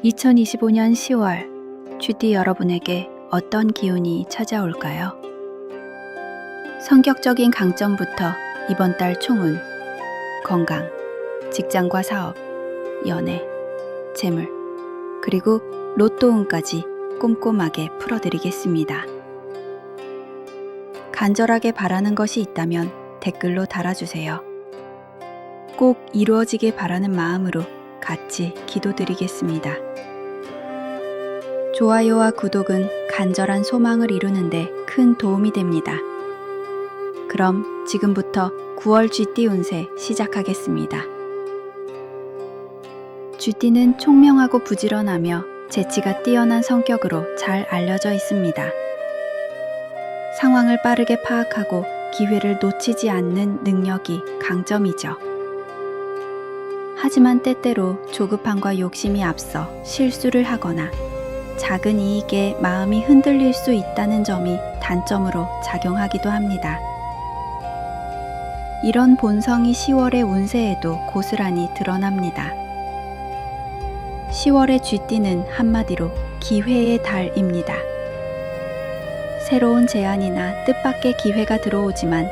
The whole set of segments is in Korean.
2025년 10월 GD 여러분에게 어떤 기운이 찾아올까요? 성격적인 강점부터 이번 달 총운, 건강, 직장과 사업, 연애, 재물, 그리고 로또운까지 꼼꼼하게 풀어드리겠습니다. 간절하게 바라는 것이 있다면 댓글로 달아주세요. 꼭 이루어지길 바라는 마음으로 같이 기도드리겠습니다. 좋아요와 구독은 간절한 소망을 이루는데 큰 도움이 됩니다. 그럼 지금부터 9월 GD 운세 시작하겠습니다. GD는 총명하고 부지런하며 재치가 뛰어난 성격으로 잘 알려져 있습니다. 상황을 빠르게 파악하고 기회를 놓치지 않는 능력이 강점이죠. 하지만 때때로 조급함과 욕심이 앞서 실수를 하거나 작은 이익에 마음이 흔들릴 수 있다는 점이 단점으로 작용하기도 합니다. 이런 본성이 10월의 운세에도 고스란히 드러납니다. 10월의 GD는 한마디로 기회의 달입니다. 새로운 제안이나 뜻밖의 기회가 들어오지만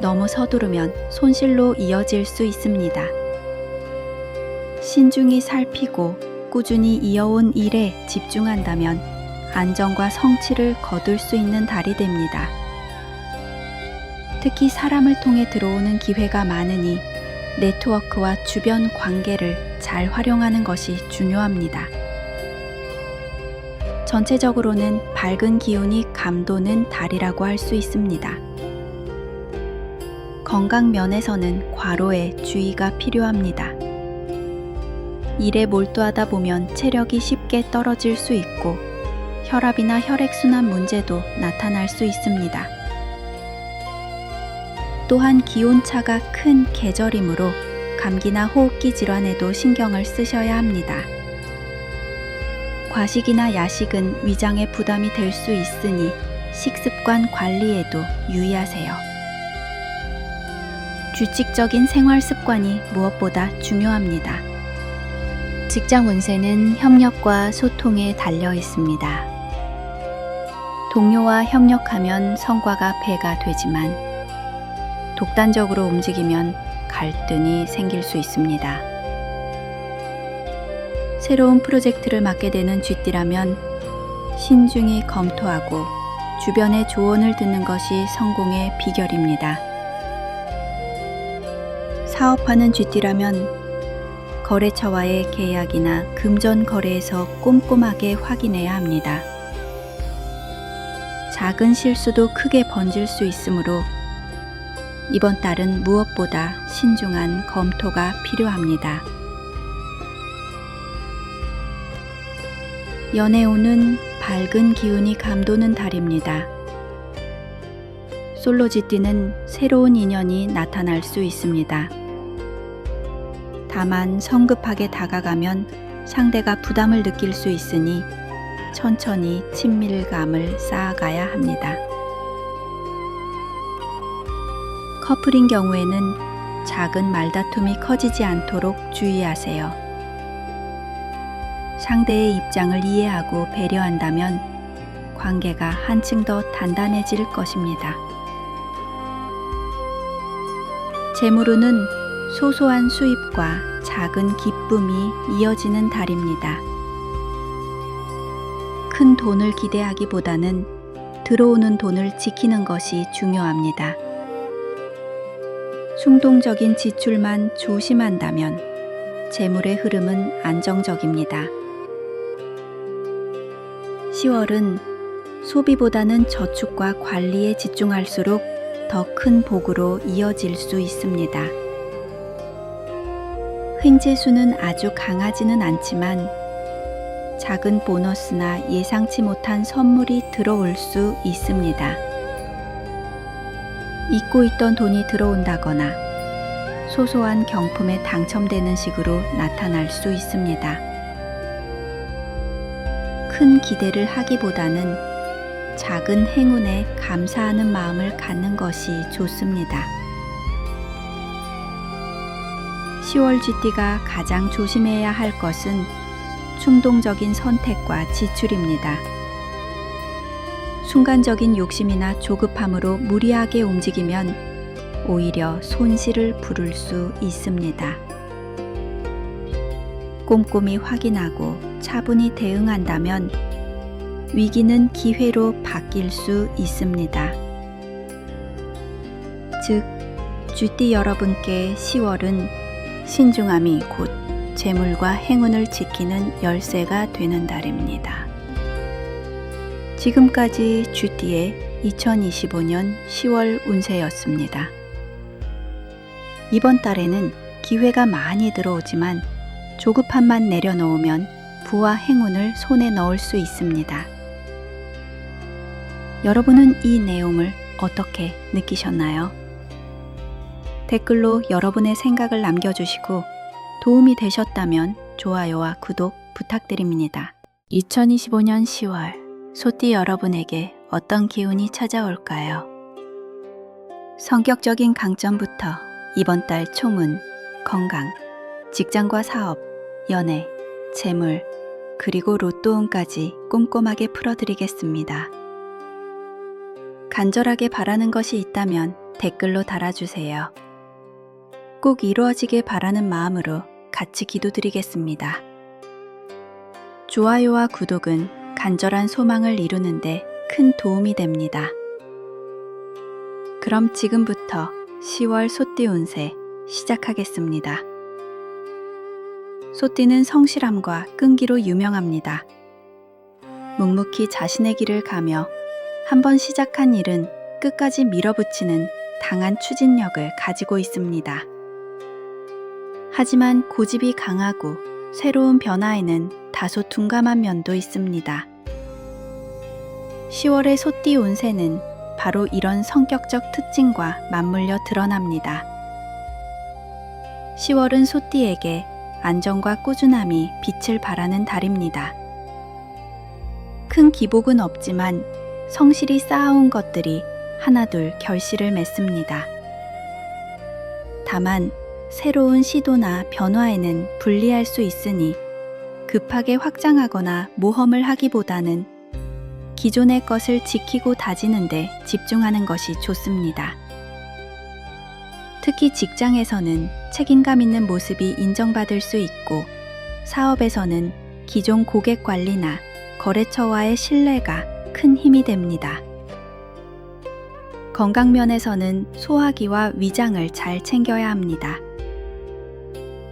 너무 서두르면 손실로 이어질 수 있습니다. 신중히 살피고 꾸준히 이어온 일에 집중한다면 안정과 성취를 거둘 수 있는 달이 됩니다. 특히 사람을 통해 들어오는 기회가 많으니 네트워크와 주변 관계를 잘 활용하는 것이 중요합니다. 전체적으로는 밝은 기운이 감도는 달이라고 할 수 있습니다. 건강 면에서는 과로에 주의가 필요합니다. 일에 몰두하다 보면 체력이 쉽게 떨어질 수 있고 혈압이나 혈액순환 문제도 나타날 수 있습니다. 또한 기온차가 큰 계절이므로 감기나 호흡기 질환에도 신경을 쓰셔야 합니다. 과식이나 야식은 위장에 부담이 될 수 있으니 식습관 관리에도 유의하세요. 규칙적인 생활 습관이 무엇보다 중요합니다. 직장 운세는 협력과 소통에 달려 있습니다. 동료와 협력하면 성과가 배가 되지만 독단적으로 움직이면 갈등이 생길 수 있습니다. 새로운 프로젝트를 맡게 되는 GD라면 신중히 검토하고 주변의 조언을 듣는 것이 성공의 비결입니다. 사업하는 GD라면 거래처와의 계약이나 금전 거래에서 꼼꼼하게 확인해야 합니다. 작은 실수도 크게 번질 수 있으므로 이번 달은 무엇보다 신중한 검토가 필요합니다. 연애운은 밝은 기운이 감도는 달입니다. 솔로 GD는 새로운 인연이 나타날 수 있습니다. 다만 성급하게 다가가면 상대가 부담을 느낄 수 있으니 천천히 친밀감을 쌓아가야 합니다. 커플인 경우에는 작은 말다툼이 커지지 않도록 주의하세요. 상대의 입장을 이해하고 배려한다면 관계가 한층 더 단단해질 것입니다. 재물운은 소소한 수입과 작은 기쁨이 이어지는 달입니다. 큰 돈을 기대하기보다는 들어오는 돈을 지키는 것이 중요합니다. 충동적인 지출만 조심한다면 재물의 흐름은 안정적입니다. 10월은 소비보다는 저축과 관리에 집중할수록 더 큰 복으로 이어질 수 있습니다. 횡재수는 아주 강하지는 않지만 작은 보너스나 예상치 못한 선물이 들어올 수 있습니다. 잊고 있던 돈이 들어온다거나 소소한 경품에 당첨되는 식으로 나타날 수 있습니다. 큰 기대를 하기보다는 작은 행운에 감사하는 마음을 갖는 것이 좋습니다. 10월 GD가 가장 조심해야 할 것은 충동적인 선택과 지출입니다. 순간적인 욕심이나 조급함으로 무리하게 움직이면 오히려 손실을 부를 수 있습니다. 꼼꼼히 확인하고 차분히 대응한다면 위기는 기회로 바뀔 수 있습니다. 즉, 쥐띠 여러분께 10월은 신중함이 곧 재물과 행운을 지키는 열쇠가 되는 달입니다. 지금까지 쥐띠의 2025년 10월 운세였습니다. 이번 달에는 기회가 많이 들어오지만 조급함만 내려놓으면 부와 행운을 손에 넣을 수 있습니다. 여러분은 이 내용을 어떻게 느끼셨나요? 댓글로 여러분의 생각을 남겨주시고 도움이 되셨다면 좋아요와 구독 부탁드립니다. 2025년 10월 소띠 여러분에게 어떤 기운이 찾아올까요? 성격적인 강점부터 이번 달 총운, 건강, 직장과 사업, 연애, 재물, 그리고 로또운까지 꼼꼼하게 풀어드리겠습니다. 간절하게 바라는 것이 있다면 댓글로 달아주세요. 꼭 이루어지길 바라는 마음으로 같이 기도드리겠습니다. 좋아요와 구독은 간절한 소망을 이루는데 큰 도움이 됩니다. 그럼 지금부터 10월 소띠 운세 시작하겠습니다. 소띠는 성실함과 끈기로 유명합니다. 묵묵히 자신의 길을 가며 한번 시작한 일은 끝까지 밀어붙이는 강한 추진력을 가지고 있습니다. 하지만 고집이 강하고 새로운 변화에는 다소 둔감한 면도 있습니다. 10월의 소띠 운세는 바로 이런 성격적 특징과 맞물려 드러납니다. 10월은 소띠에게 안정과 꾸준함이 빛을 발하는 달입니다. 큰 기복은 없지만 성실히 쌓아온 것들이 하나둘 결실을 맺습니다. 다만 새로운 시도나 변화에는 불리할 수 있으니 급하게 확장하거나 모험을 하기보다는 기존의 것을 지키고 다지는 데 집중하는 것이 좋습니다. 특히 직장에서는 책임감 있는 모습이 인정받을 수 있고 사업에서는 기존 고객 관리나 거래처와의 신뢰가 큰 힘이 됩니다. 건강면에서는 소화기와 위장을 잘 챙겨야 합니다.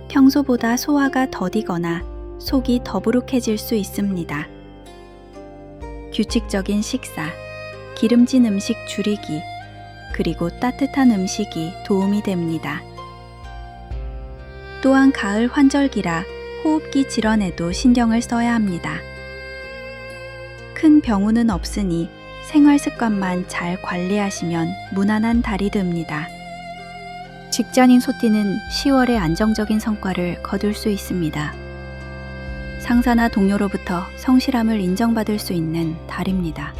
평소보다 소화가 더디거나 속이 더부룩해질 수 있습니다. 규칙적인 식사, 기름진 음식 줄이기, 그리고 따뜻한 음식이 도움이 됩니다. 또한 가을 환절기라 호흡기 질환에도 신경을 써야 합니다. 큰 병우는 없으니 생활 습관만 잘 관리하시면 무난한 달이 됩니다. 직장인 소띠는 10월에 안정적인 성과를 거둘 수 있습니다. 상사나 동료로부터 성실함을 인정받을 수 있는 달입니다.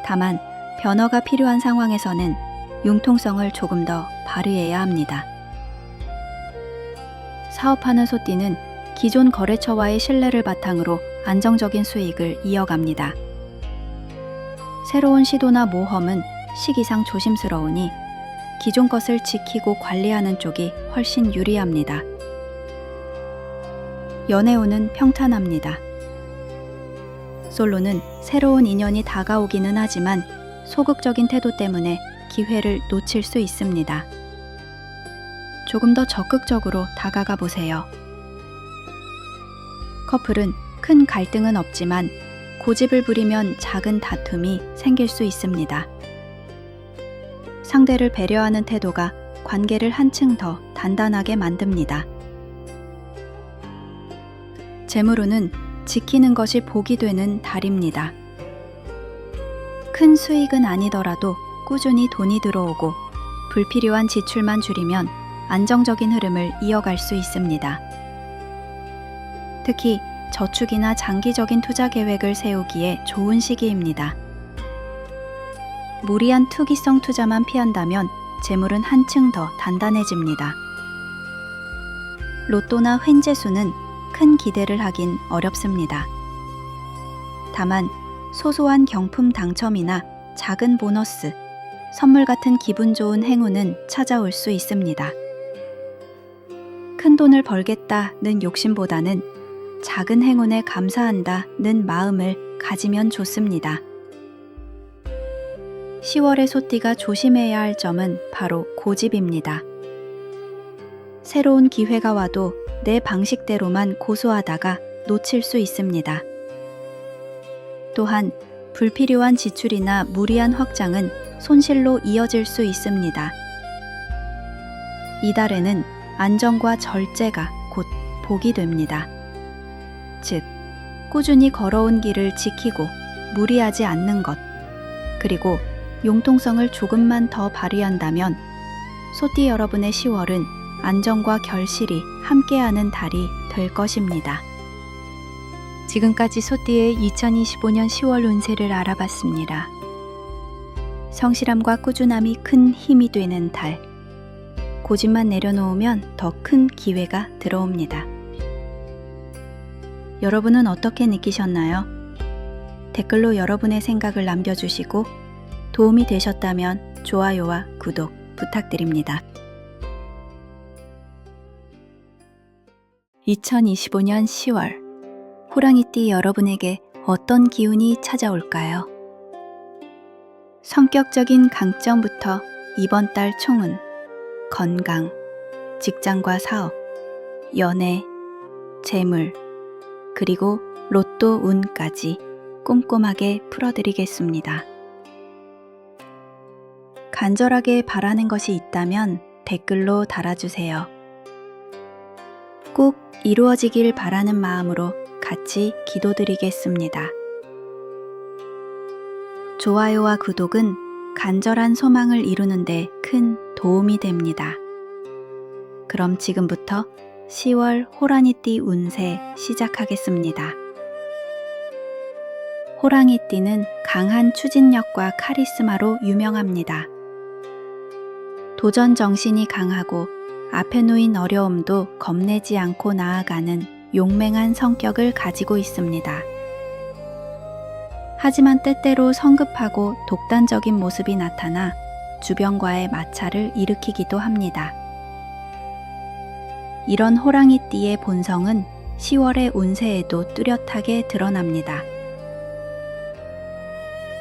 다만 변화가 필요한 상황에서는 융통성을 조금 더 발휘해야 합니다. 사업하는 소띠는 기존 거래처와의 신뢰를 바탕으로 안정적인 수익을 이어갑니다. 새로운 시도나 모험은 시기상 조심스러우니 기존 것을 지키고 관리하는 쪽이 훨씬 유리합니다. 연애운은 평탄합니다. 솔로는 새로운 인연이 다가오기는 하지만 소극적인 태도 때문에 기회를 놓칠 수 있습니다. 조금 더 적극적으로 다가가 보세요. 커플은 큰 갈등은 없지만 고집을 부리면 작은 다툼이 생길 수 있습니다. 상대를 배려하는 태도가 관계를 한층 더 단단하게 만듭니다. 재물운은 지키는 것이 복이 되는 달입니다. 큰 수익은 아니더라도 꾸준히 돈이 들어오고 불필요한 지출만 줄이면 안정적인 흐름을 이어갈 수 있습니다. 특히 저축이나 장기적인 투자 계획을 세우기에 좋은 시기입니다. 무리한 투기성 투자만 피한다면 재물은 한층 더 단단해집니다. 로또나 횡재수는 큰 기대를 하긴 어렵습니다. 다만 소소한 경품 당첨이나 작은 보너스, 선물 같은 기분 좋은 행운은 찾아올 수 있습니다. 큰 돈을 벌겠다는 욕심보다는 작은 행운에 감사한다는 마음을 가지면 좋습니다. 10월의 소띠가 조심해야 할 점은 바로 고집입니다. 새로운 기회가 와도 내 방식대로만 고수하다가 놓칠 수 있습니다. 또한 불필요한 지출이나 무리한 확장은 손실로 이어질 수 있습니다. 이달에는 안정과 절제가 곧 복이 됩니다. 즉, 꾸준히 걸어온 길을 지키고 무리하지 않는 것, 그리고 융통성을 조금만 더 발휘한다면 소띠 여러분의 10월은 안정과 결실이 함께하는 달이 될 것입니다. 지금까지 소띠의 2025년 10월 운세를 알아봤습니다. 성실함과 꾸준함이 큰 힘이 되는 달. 고집만 내려놓으면 더 큰 기회가 들어옵니다. 여러분은 어떻게 느끼셨나요? 댓글로 여러분의 생각을 남겨주시고 도움이 되셨다면 좋아요와 구독 부탁드립니다. 2025년 10월 호랑이띠 여러분에게 어떤 기운이 찾아올까요? 성격적인 강점부터 이번 달 총운, 건강, 직장과 사업, 연애, 재물, 그리고 로또 운까지 꼼꼼하게 풀어드리겠습니다. 간절하게 바라는 것이 있다면 댓글로 달아주세요. 꼭 이루어지길 바라는 마음으로 같이 기도드리겠습니다. 좋아요와 구독은 간절한 소망을 이루는데 큰 도움이 됩니다. 그럼 지금부터 10월 호랑이띠 운세 시작하겠습니다. 호랑이띠는 강한 추진력과 카리스마로 유명합니다. 도전 정신이 강하고 앞에 놓인 어려움도 겁내지 않고 나아가는 용맹한 성격을 가지고 있습니다. 하지만 때때로 성급하고 독단적인 모습이 나타나 주변과의 마찰을 일으키기도 합니다. 이런 호랑이띠의 본성은 10월의 운세에도 뚜렷하게 드러납니다.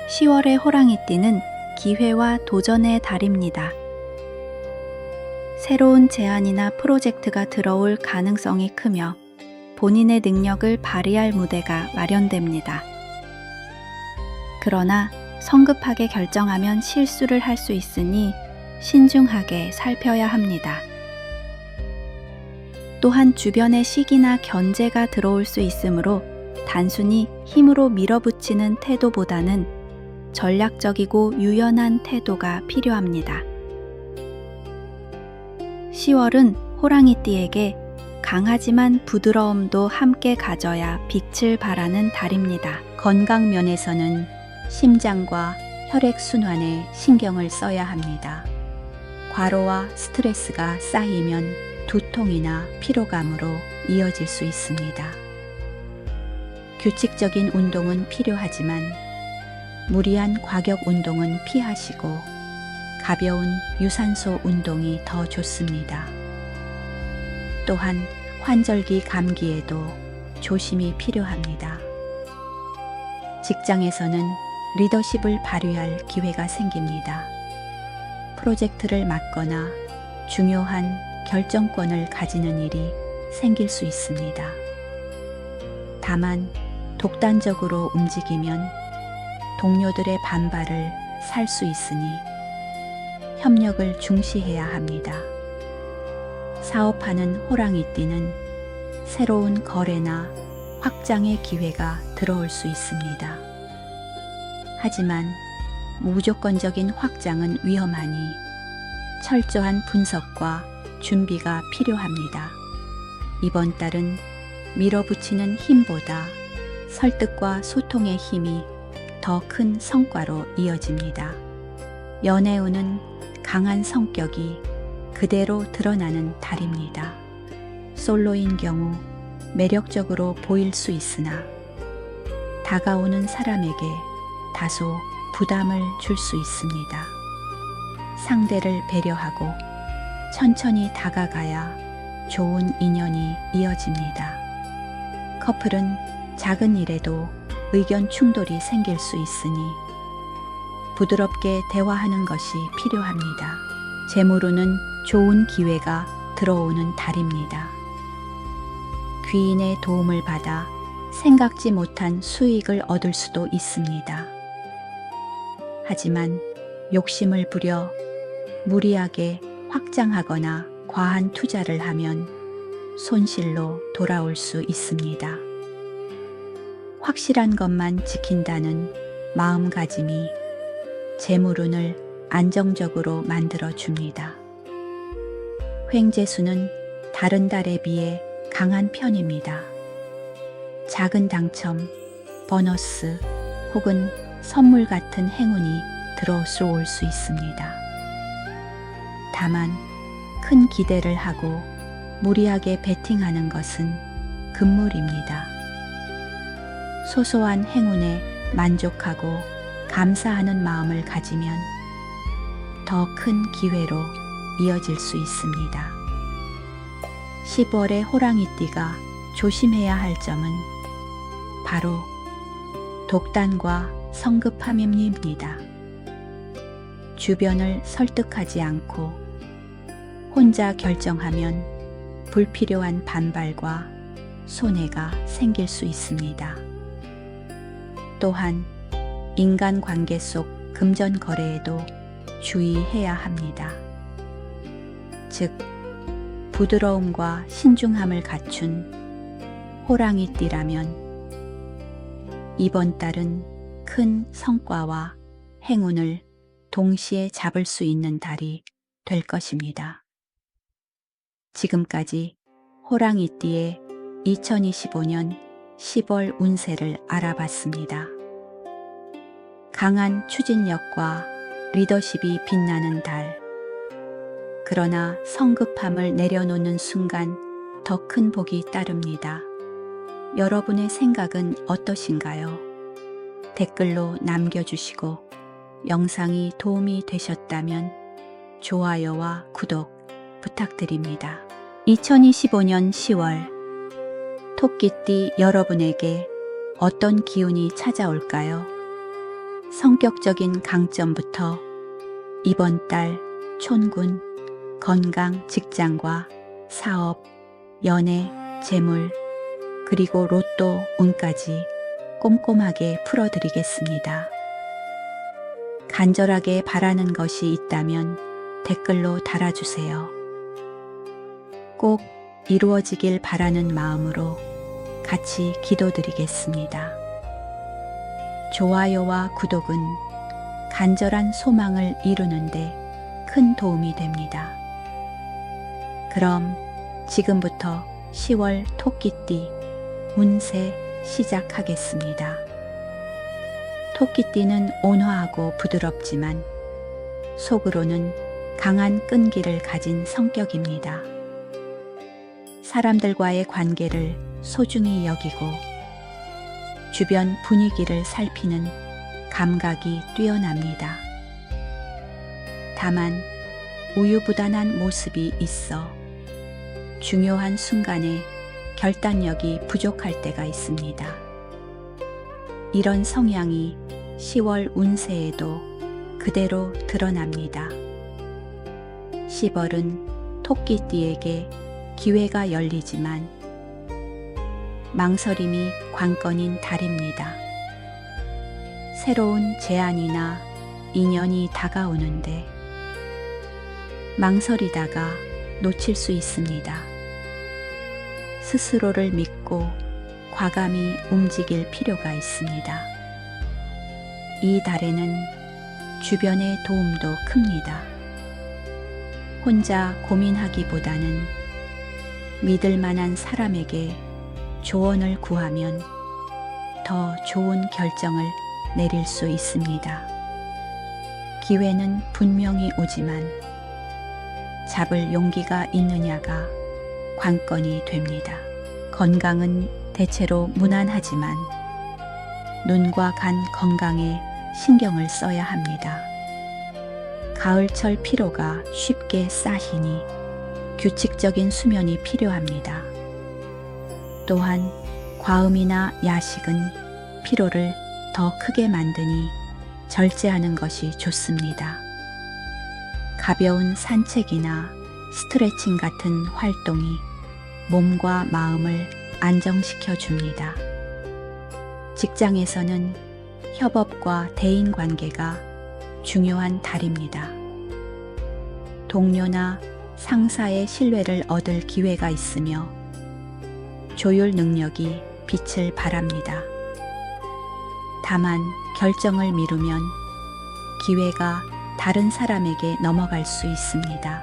10월의 호랑이띠는 기회와 도전의 달입니다. 새로운 제안이나 프로젝트가 들어올 가능성이 크며 본인의 능력을 발휘할 무대가 마련됩니다. 그러나 성급하게 결정하면 실수를 할 수 있으니 신중하게 살펴야 합니다. 또한 주변의 시기나 견제가 들어올 수 있으므로 단순히 힘으로 밀어붙이는 태도보다는 전략적이고 유연한 태도가 필요합니다. 10월은 호랑이띠에게 강하지만 부드러움도 함께 가져야 빛을 발하는 달입니다. 건강 면에서는 심장과 혈액순환에 신경을 써야 합니다. 과로와 스트레스가 쌓이면 두통이나 피로감으로 이어질 수 있습니다. 규칙적인 운동은 필요하지만 무리한 과격 운동은 피하시고 가벼운 유산소 운동이 더 좋습니다. 또한 환절기 감기에도 조심이 필요합니다. 직장에서는 리더십을 발휘할 기회가 생깁니다. 프로젝트를 맡거나 중요한 결정권을 가지는 일이 생길 수 있습니다. 다만 독단적으로 움직이면 동료들의 반발을 살 수 있으니 협력을 중시해야 합니다. 사업하는 호랑이띠는 새로운 거래나 확장의 기회가 들어올 수 있습니다. 하지만 무조건적인 확장은 위험하니 철저한 분석과 준비가 필요합니다. 이번 달은 밀어붙이는 힘보다 설득과 소통의 힘이 더 큰 성과로 이어집니다. 연애운은 강한 성격이 그대로 드러나는 달입니다. 솔로인 경우 매력적으로 보일 수 있으나 다가오는 사람에게 다소 부담을 줄 수 있습니다. 상대를 배려하고 천천히 다가가야 좋은 인연이 이어집니다. 커플은 작은 일에도 의견 충돌이 생길 수 있으니 부드럽게 대화하는 것이 필요합니다. 재물운은 좋은 기회가 들어오는 달입니다. 귀인의 도움을 받아 생각지 못한 수익을 얻을 수도 있습니다. 하지만 욕심을 부려 무리하게 확장하거나 과한 투자를 하면 손실로 돌아올 수 있습니다. 확실한 것만 지킨다는 마음가짐이 재물운을 안정적으로 만들어줍니다. 횡재수는 다른 달에 비해 강한 편입니다. 작은 당첨, 보너스 혹은 선물 같은 행운이 들어올 수 있습니다. 다만 큰 기대를 하고 무리하게 베팅하는 것은 금물입니다. 소소한 행운에 만족하고 감사하는 마음을 가지면 더 큰 기회로 이어질 수 있습니다. 10월의 호랑이띠가 조심해야 할 점은 바로 독단과 성급함입니다. 주변을 설득하지 않고 혼자 결정하면 불필요한 반발과 손해가 생길 수 있습니다. 또한 인간관계 속 금전거래에도 주의해야 합니다. 즉, 부드러움과 신중함을 갖춘 호랑이띠라면 이번 달은 큰 성과와 행운을 동시에 잡을 수 있는 달이 될 것입니다. 지금까지 호랑이띠의 2025년 10월 운세를 알아봤습니다. 강한 추진력과 리더십이 빛나는 달. 그러나 성급함을 내려놓는 순간 더 큰 복이 따릅니다. 여러분의 생각은 어떠신가요? 댓글로 남겨주시고 영상이 도움이 되셨다면 좋아요와 구독 부탁드립니다. 2025년 10월 토끼띠 여러분에게 어떤 기운이 찾아올까요? 성격적인 강점부터 이번 달 촌군, 건강, 직장과 사업, 연애, 재물, 그리고 로또 운까지 꼼꼼하게 풀어드리겠습니다. 간절하게 바라는 것이 있다면 댓글로 달아주세요. 꼭 이루어지길 바라는 마음으로 같이 기도드리겠습니다. 좋아요와 구독은 간절한 소망을 이루는데 큰 도움이 됩니다. 그럼 지금부터 10월 토끼띠 운세 시작하겠습니다. 토끼띠는 온화하고 부드럽지만 속으로는 강한 끈기를 가진 성격입니다. 사람들과의 관계를 소중히 여기고 주변 분위기를 살피는 감각이 뛰어납니다. 다만 우유부단한 모습이 있어 중요한 순간에 결단력이 부족할 때가 있습니다. 이런 성향이 10월 운세에도 그대로 드러납니다. 10월은 토끼띠에게 기회가 열리지만 망설임이 관건인 달입니다. 새로운 제안이나 인연이 다가오는데 망설이다가 놓칠 수 있습니다. 스스로를 믿고 과감히 움직일 필요가 있습니다. 이 달에는 주변의 도움도 큽니다. 혼자 고민하기보다는 믿을 만한 사람에게 조언을 구하면 더 좋은 결정을 내릴 수 있습니다. 기회는 분명히 오지만 잡을 용기가 있느냐가 관건이 됩니다. 건강은 대체로 무난하지만 눈과 간 건강에 신경을 써야 합니다. 가을철 피로가 쉽게 쌓이니 규칙적인 수면이 필요합니다. 또한 과음이나 야식은 피로를 더 크게 만드니 절제하는 것이 좋습니다. 가벼운 산책이나 스트레칭 같은 활동이 몸과 마음을 안정시켜 줍니다. 직장에서는 협업과 대인 관계가 중요한 달입니다. 동료나 상사의 신뢰를 얻을 기회가 있으며 조율 능력이 빛을 발합니다. 다만 결정을 미루면 기회가 다른 사람에게 넘어갈 수 있습니다.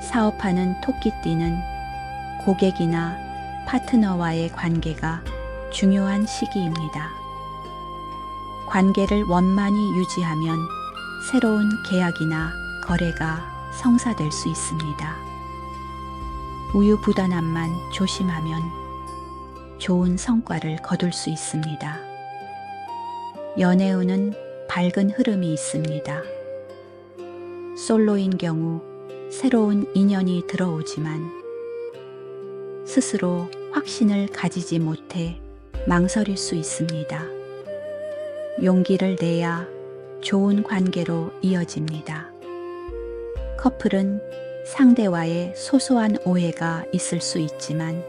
사업하는 토끼띠는 고객이나 파트너와의 관계가 중요한 시기입니다. 관계를 원만히 유지하면 새로운 계약이나 거래가 성사될 수 있습니다. 우유부단함만 조심하면 좋은 성과를 거둘 수 있습니다. 연애운은 밝은 흐름이 있습니다. 솔로인 경우 새로운 인연이 들어오지만 스스로 확신을 가지지 못해 망설일 수 있습니다. 용기를 내야 좋은 관계로 이어집니다. 커플은 상대와의 소소한 오해가 있을 수 있지만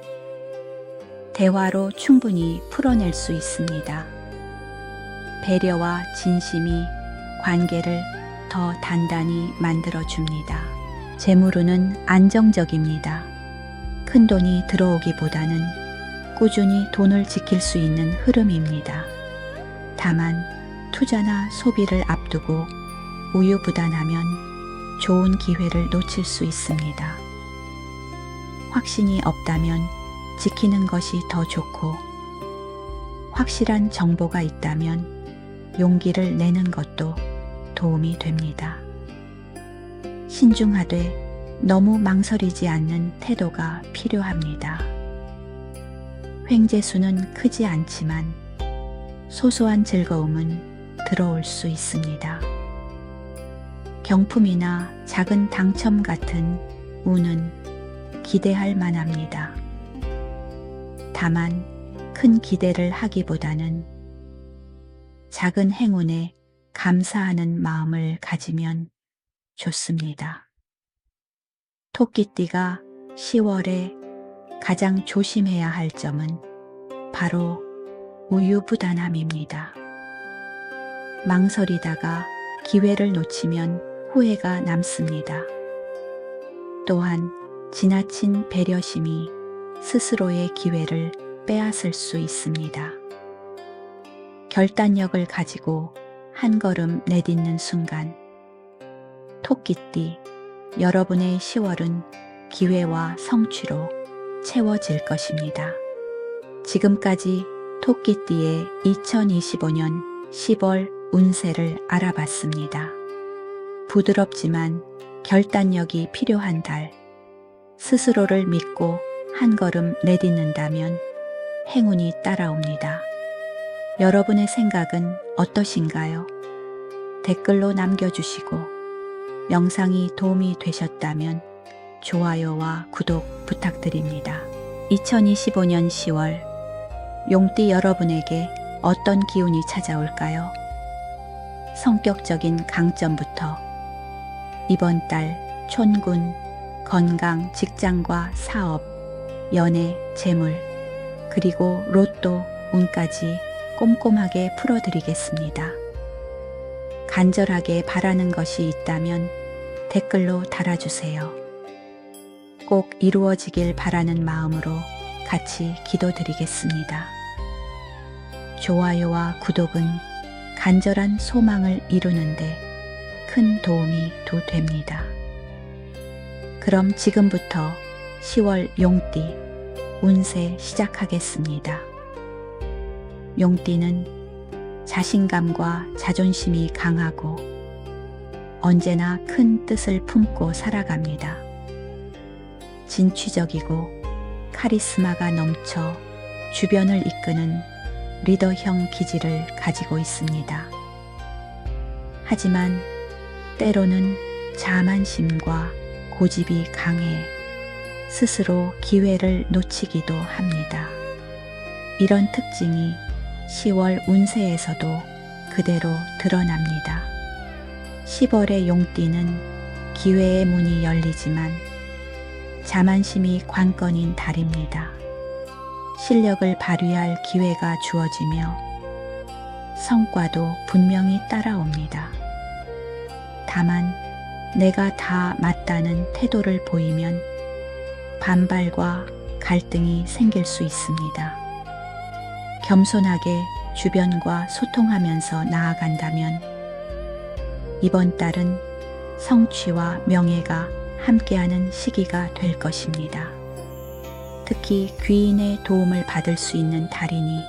대화로 충분히 풀어낼 수 있습니다. 배려와 진심이 관계를 더 단단히 만들어줍니다. 재물운은 안정적입니다. 큰 돈이 들어오기보다는 꾸준히 돈을 지킬 수 있는 흐름입니다. 다만 투자나 소비를 앞두고 우유부단하면 좋은 기회를 놓칠 수 있습니다. 확신이 없다면 지키는 것이 더 좋고 확실한 정보가 있다면 용기를 내는 것도 도움이 됩니다. 신중하되 너무 망설이지 않는 태도가 필요합니다. 횡재수는 크지 않지만 소소한 즐거움은 들어올 수 있습니다. 경품이나 작은 당첨 같은 운은 기대할 만합니다. 다만 큰 기대를 하기보다는 작은 행운에 감사하는 마음을 가지면 좋습니다. 토끼띠가 10월에 가장 조심해야 할 점은 바로 우유부단함입니다. 망설이다가 기회를 놓치면 후회가 남습니다. 또한 지나친 배려심이 스스로의 기회를 빼앗을 수 있습니다. 결단력을 가지고 한 걸음 내딛는 순간 토끼띠 여러분의 10월은 기회와 성취로 채워질 것입니다. 지금까지 토끼띠의 2025년 10월 운세를 알아봤습니다. 부드럽지만 결단력이 필요한 달, 스스로를 믿고 한 걸음 내딛는다면 행운이 따라옵니다. 여러분의 생각은 어떠신가요? 댓글로 남겨주시고 영상이 도움이 되셨다면 좋아요와 구독 부탁드립니다. 2025년 10월 용띠 여러분에게 어떤 기운이 찾아올까요? 성격적인 강점부터 이번 달 촌군, 건강, 직장과 사업, 연애, 재물, 그리고 로또 운까지 꼼꼼하게 풀어드리겠습니다. 간절하게 바라는 것이 있다면 댓글로 달아주세요. 꼭 이루어지길 바라는 마음으로 같이 기도드리겠습니다. 좋아요와 구독은 간절한 소망을 이루는데 큰 도움이 됩니다. 그럼 지금부터 10월 용띠 운세 시작하겠습니다. 용띠는 자신감과 자존심이 강하고 언제나 큰 뜻을 품고 살아갑니다. 진취적이고 카리스마가 넘쳐 주변을 이끄는 리더형 기질을 가지고 있습니다. 하지만 때로는 자만심과 고집이 강해 스스로 기회를 놓치기도 합니다. 이런 특징이 10월 운세에서도 그대로 드러납니다. 10월의 용띠는 기회의 문이 열리지만 자만심이 관건인 달입니다. 실력을 발휘할 기회가 주어지며 성과도 분명히 따라옵니다. 다만 내가 다 맞다는 태도를 보이면 반발과 갈등이 생길 수 있습니다. 겸손하게 주변과 소통하면서 나아간다면 이번 달은 성취와 명예가 함께하는 시기가 될 것입니다. 특히 귀인의 도움을 받을 수 있는 달이니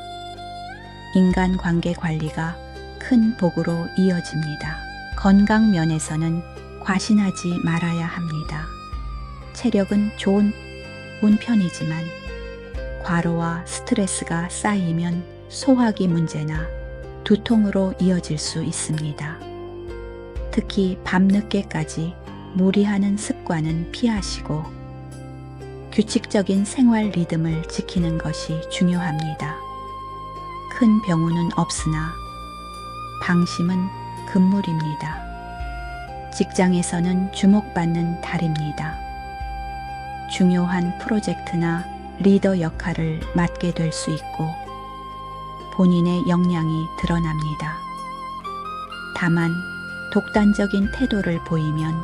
인간관계 관리가 큰 복으로 이어집니다. 건강 면에서는 과신하지 말아야 합니다. 체력은 좋은 편이지만 과로와 스트레스가 쌓이면 소화기 문제나 두통으로 이어질 수 있습니다. 특히 밤늦게까지 무리하는 습관은 피하시고 규칙적인 생활 리듬을 지키는 것이 중요합니다. 큰 병우는 없으나 방심은 금물입니다. 직장에서는 주목받는 달입니다. 중요한 프로젝트나 리더 역할을 맡게 될 수 있고 본인의 역량이 드러납니다. 다만 독단적인 태도를 보이면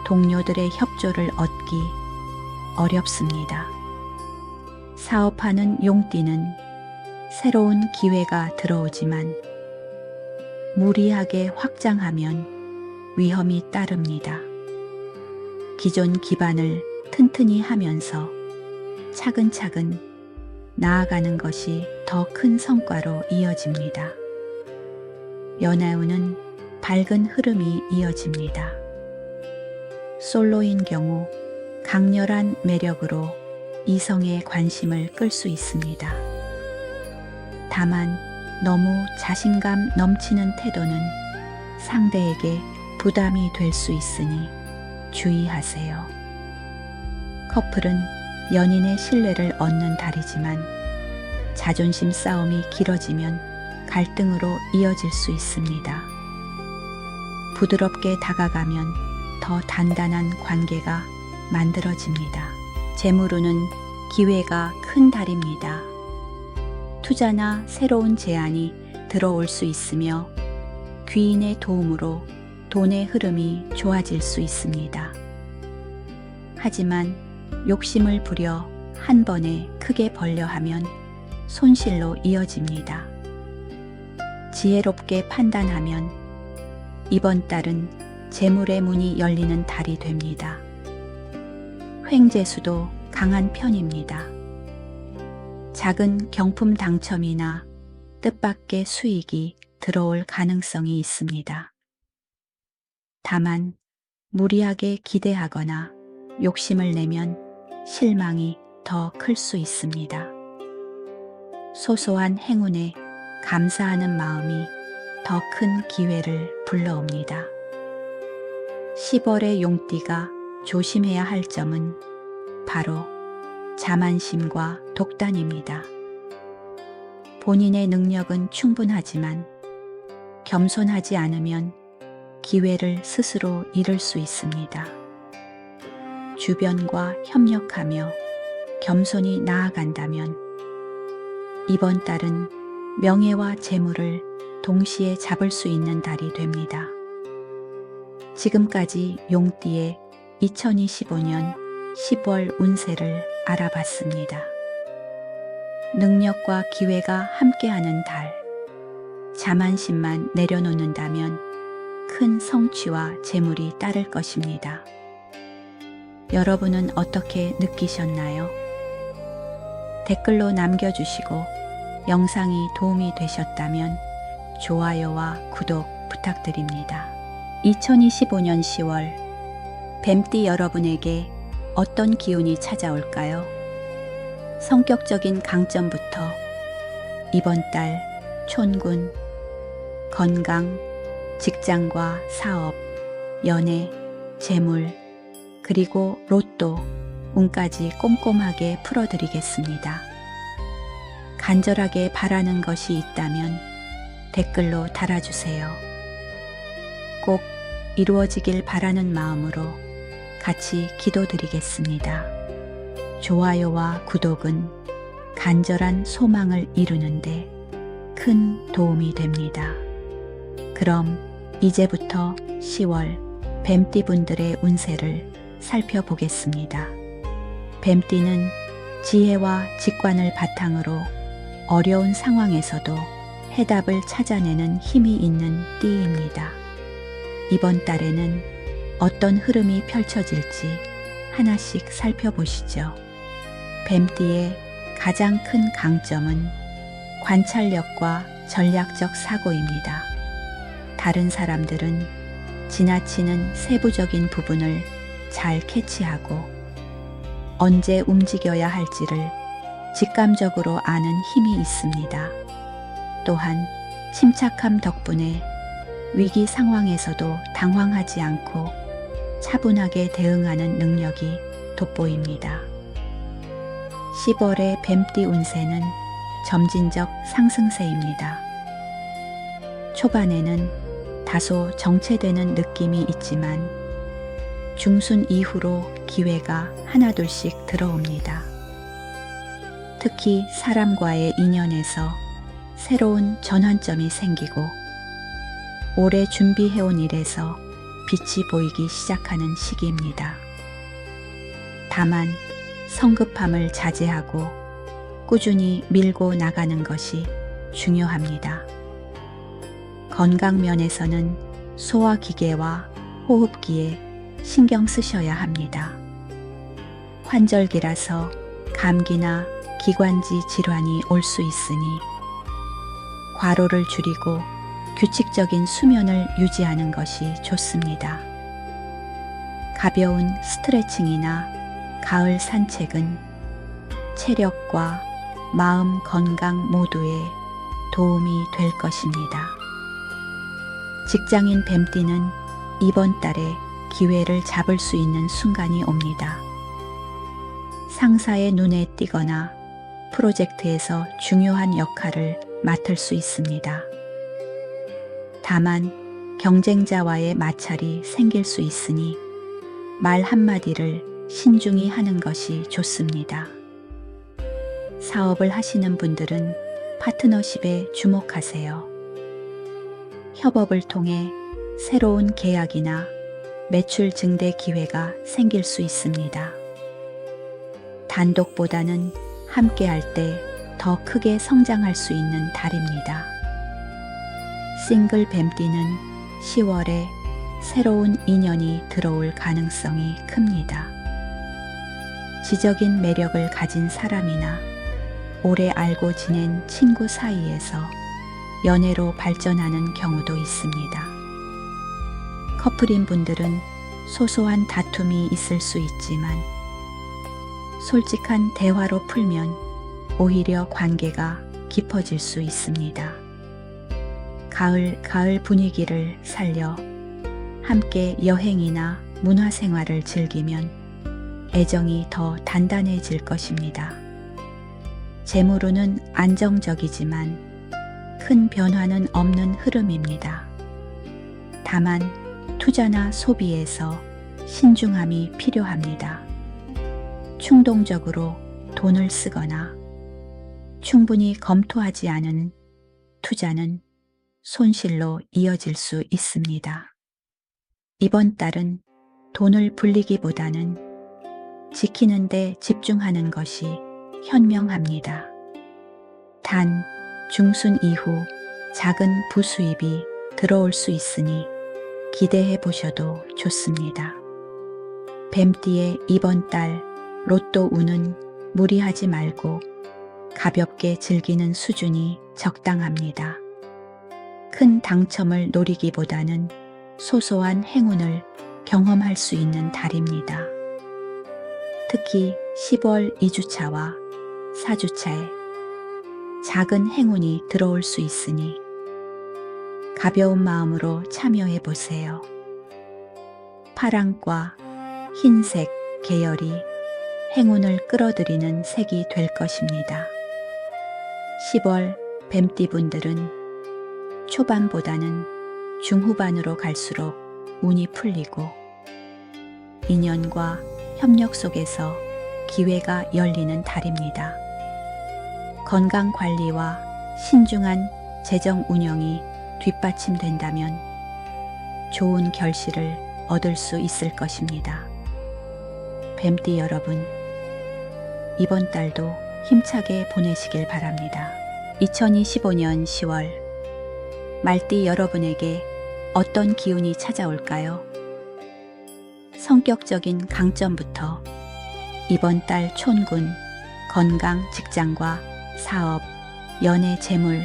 동료들의 협조를 얻기 어렵습니다. 사업하는 용띠는 새로운 기회가 들어오지만 무리하게 확장하면 위험이 따릅니다. 기존 기반을 튼튼히 하면서 차근차근 나아가는 것이 더 큰 성과로 이어집니다. 연애운은 밝은 흐름이 이어집니다. 솔로인 경우 강렬한 매력으로 이성의 관심을 끌 수 있습니다. 다만 너무 자신감 넘치는 태도는 상대에게 부담이 될 수 있으니 주의하세요. 커플은 연인의 신뢰를 얻는 달이지만 자존심 싸움이 길어지면 갈등으로 이어질 수 있습니다. 부드럽게 다가가면 더 단단한 관계가 만들어집니다. 재물운은 기회가 큰 달입니다. 투자나 새로운 제안이 들어올 수 있으며 귀인의 도움으로 돈의 흐름이 좋아질 수 있습니다. 하지만 욕심을 부려 한 번에 크게 벌려 하면 손실로 이어집니다. 지혜롭게 판단하면 이번 달은 재물의 문이 열리는 달이 됩니다. 횡재수도 강한 편입니다. 작은 경품 당첨이나 뜻밖의 수익이 들어올 가능성이 있습니다. 다만 무리하게 기대하거나 욕심을 내면 실망이 더 클 수 있습니다. 소소한 행운에 감사하는 마음이 더 큰 기회를 불러옵니다. 10월의 용띠가 조심해야 할 점은 바로 자만심과 독단입니다. 본인의 능력은 충분하지만 겸손하지 않으면 기회를 스스로 잃을 수 있습니다. 주변과 협력하며 겸손히 나아간다면 이번 달은 명예와 재물을 동시에 잡을 수 있는 달이 됩니다. 지금까지 용띠의 2025년 10월 운세를 알아봤습니다. 능력과 기회가 함께하는 달, 자만심만 내려놓는다면 큰 성취와 재물이 따를 것입니다. 여러분은 어떻게 느끼셨나요? 댓글로 남겨주시고 영상이 도움이 되셨다면 좋아요와 구독 부탁드립니다. 2025년 10월 뱀띠 여러분에게 어떤 기운이 찾아올까요? 성격적인 강점부터 이번 달 촌군, 건강, 직장과 사업, 연애, 재물, 그리고 로또, 운까지 꼼꼼하게 풀어드리겠습니다. 간절하게 바라는 것이 있다면 댓글로 달아주세요. 꼭 이루어지길 바라는 마음으로 같이 기도드리겠습니다. 좋아요와 구독은 간절한 소망을 이루는데 큰 도움이 됩니다. 그럼 이제부터 10월 뱀띠분들의 운세를 살펴보겠습니다. 뱀띠는 지혜와 직관을 바탕으로 어려운 상황에서도 해답을 찾아내는 힘이 있는 띠입니다. 이번 달에는 어떤 흐름이 펼쳐질지 하나씩 살펴보시죠. 뱀띠의 가장 큰 강점은 관찰력과 전략적 사고입니다. 다른 사람들은 지나치는 세부적인 부분을 잘 캐치하고 언제 움직여야 할지를 직감적으로 아는 힘이 있습니다. 또한 침착함 덕분에 위기 상황에서도 당황하지 않고 차분하게 대응하는 능력이 돋보입니다. 10월의 뱀띠 운세는 점진적 상승세입니다. 초반에는 다소 정체되는 느낌이 있지만 중순 이후로 기회가 하나둘씩 들어옵니다. 특히 사람과의 인연에서 새로운 전환점이 생기고 오래 준비해온 일에서 빛이 보이기 시작하는 시기입니다. 다만 성급함을 자제하고 꾸준히 밀고 나가는 것이 중요합니다. 건강 면에서는 소화기계와 호흡기에 신경 쓰셔야 합니다. 환절기라서 감기나 기관지 질환이 올 수 있으니 과로를 줄이고 규칙적인 수면을 유지하는 것이 좋습니다. 가벼운 스트레칭이나 가을 산책은 체력과 마음 건강 모두에 도움이 될 것입니다. 직장인 뱀띠는 이번 달에 기회를 잡을 수 있는 순간이 옵니다. 상사의 눈에 띄거나 프로젝트에서 중요한 역할을 맡을 수 있습니다. 다만 경쟁자와의 마찰이 생길 수 있으니 말 한마디를 신중히 하는 것이 좋습니다. 사업을 하시는 분들은 파트너십에 주목하세요. 협업을 통해 새로운 계약이나 매출 증대 기회가 생길 수 있습니다. 단독보다는 함께할 때 더 크게 성장할 수 있는 달입니다. 싱글 뱀띠는 10월에 새로운 인연이 들어올 가능성이 큽니다. 지적인 매력을 가진 사람이나 오래 알고 지낸 친구 사이에서 연애로 발전하는 경우도 있습니다. 커플인 분들은 소소한 다툼이 있을 수 있지만 솔직한 대화로 풀면 오히려 관계가 깊어질 수 있습니다. 가을 분위기를 살려 함께 여행이나 문화생활을 즐기면 애정이 더 단단해질 것입니다. 재물운은 안정적이지만 큰 변화는 없는 흐름입니다. 다만 투자나 소비에서 신중함이 필요합니다. 충동적으로 돈을 쓰거나 충분히 검토하지 않은 투자는 손실로 이어질 수 있습니다. 이번 달은 돈을 불리기보다는 지키는 데 집중하는 것이 현명합니다. 단, 중순 이후 작은 부수입이 들어올 수 있으니 기대해 보셔도 좋습니다. 뱀띠의 이번 달 로또 운은 무리하지 말고 가볍게 즐기는 수준이 적당합니다. 큰 당첨을 노리기보다는 소소한 행운을 경험할 수 있는 달입니다. 특히 10월 2주차와 사주차에 작은 행운이 들어올 수 있으니 가벼운 마음으로 참여해 보세요. 파랑과 흰색 계열이 행운을 끌어들이는 색이 될 것입니다. 10월 뱀띠분들은 초반보다는 중후반으로 갈수록 운이 풀리고 인연과 협력 속에서 기회가 열리는 달입니다. 건강 관리와 신중한 재정 운영이 뒷받침된다면 좋은 결실을 얻을 수 있을 것입니다. 뱀띠 여러분, 이번 달도 힘차게 보내시길 바랍니다. 2025년 10월 말띠 여러분에게 어떤 기운이 찾아올까요? 성격적인 강점부터 이번 달 촌군, 건강, 직장과 사업, 연애, 재물,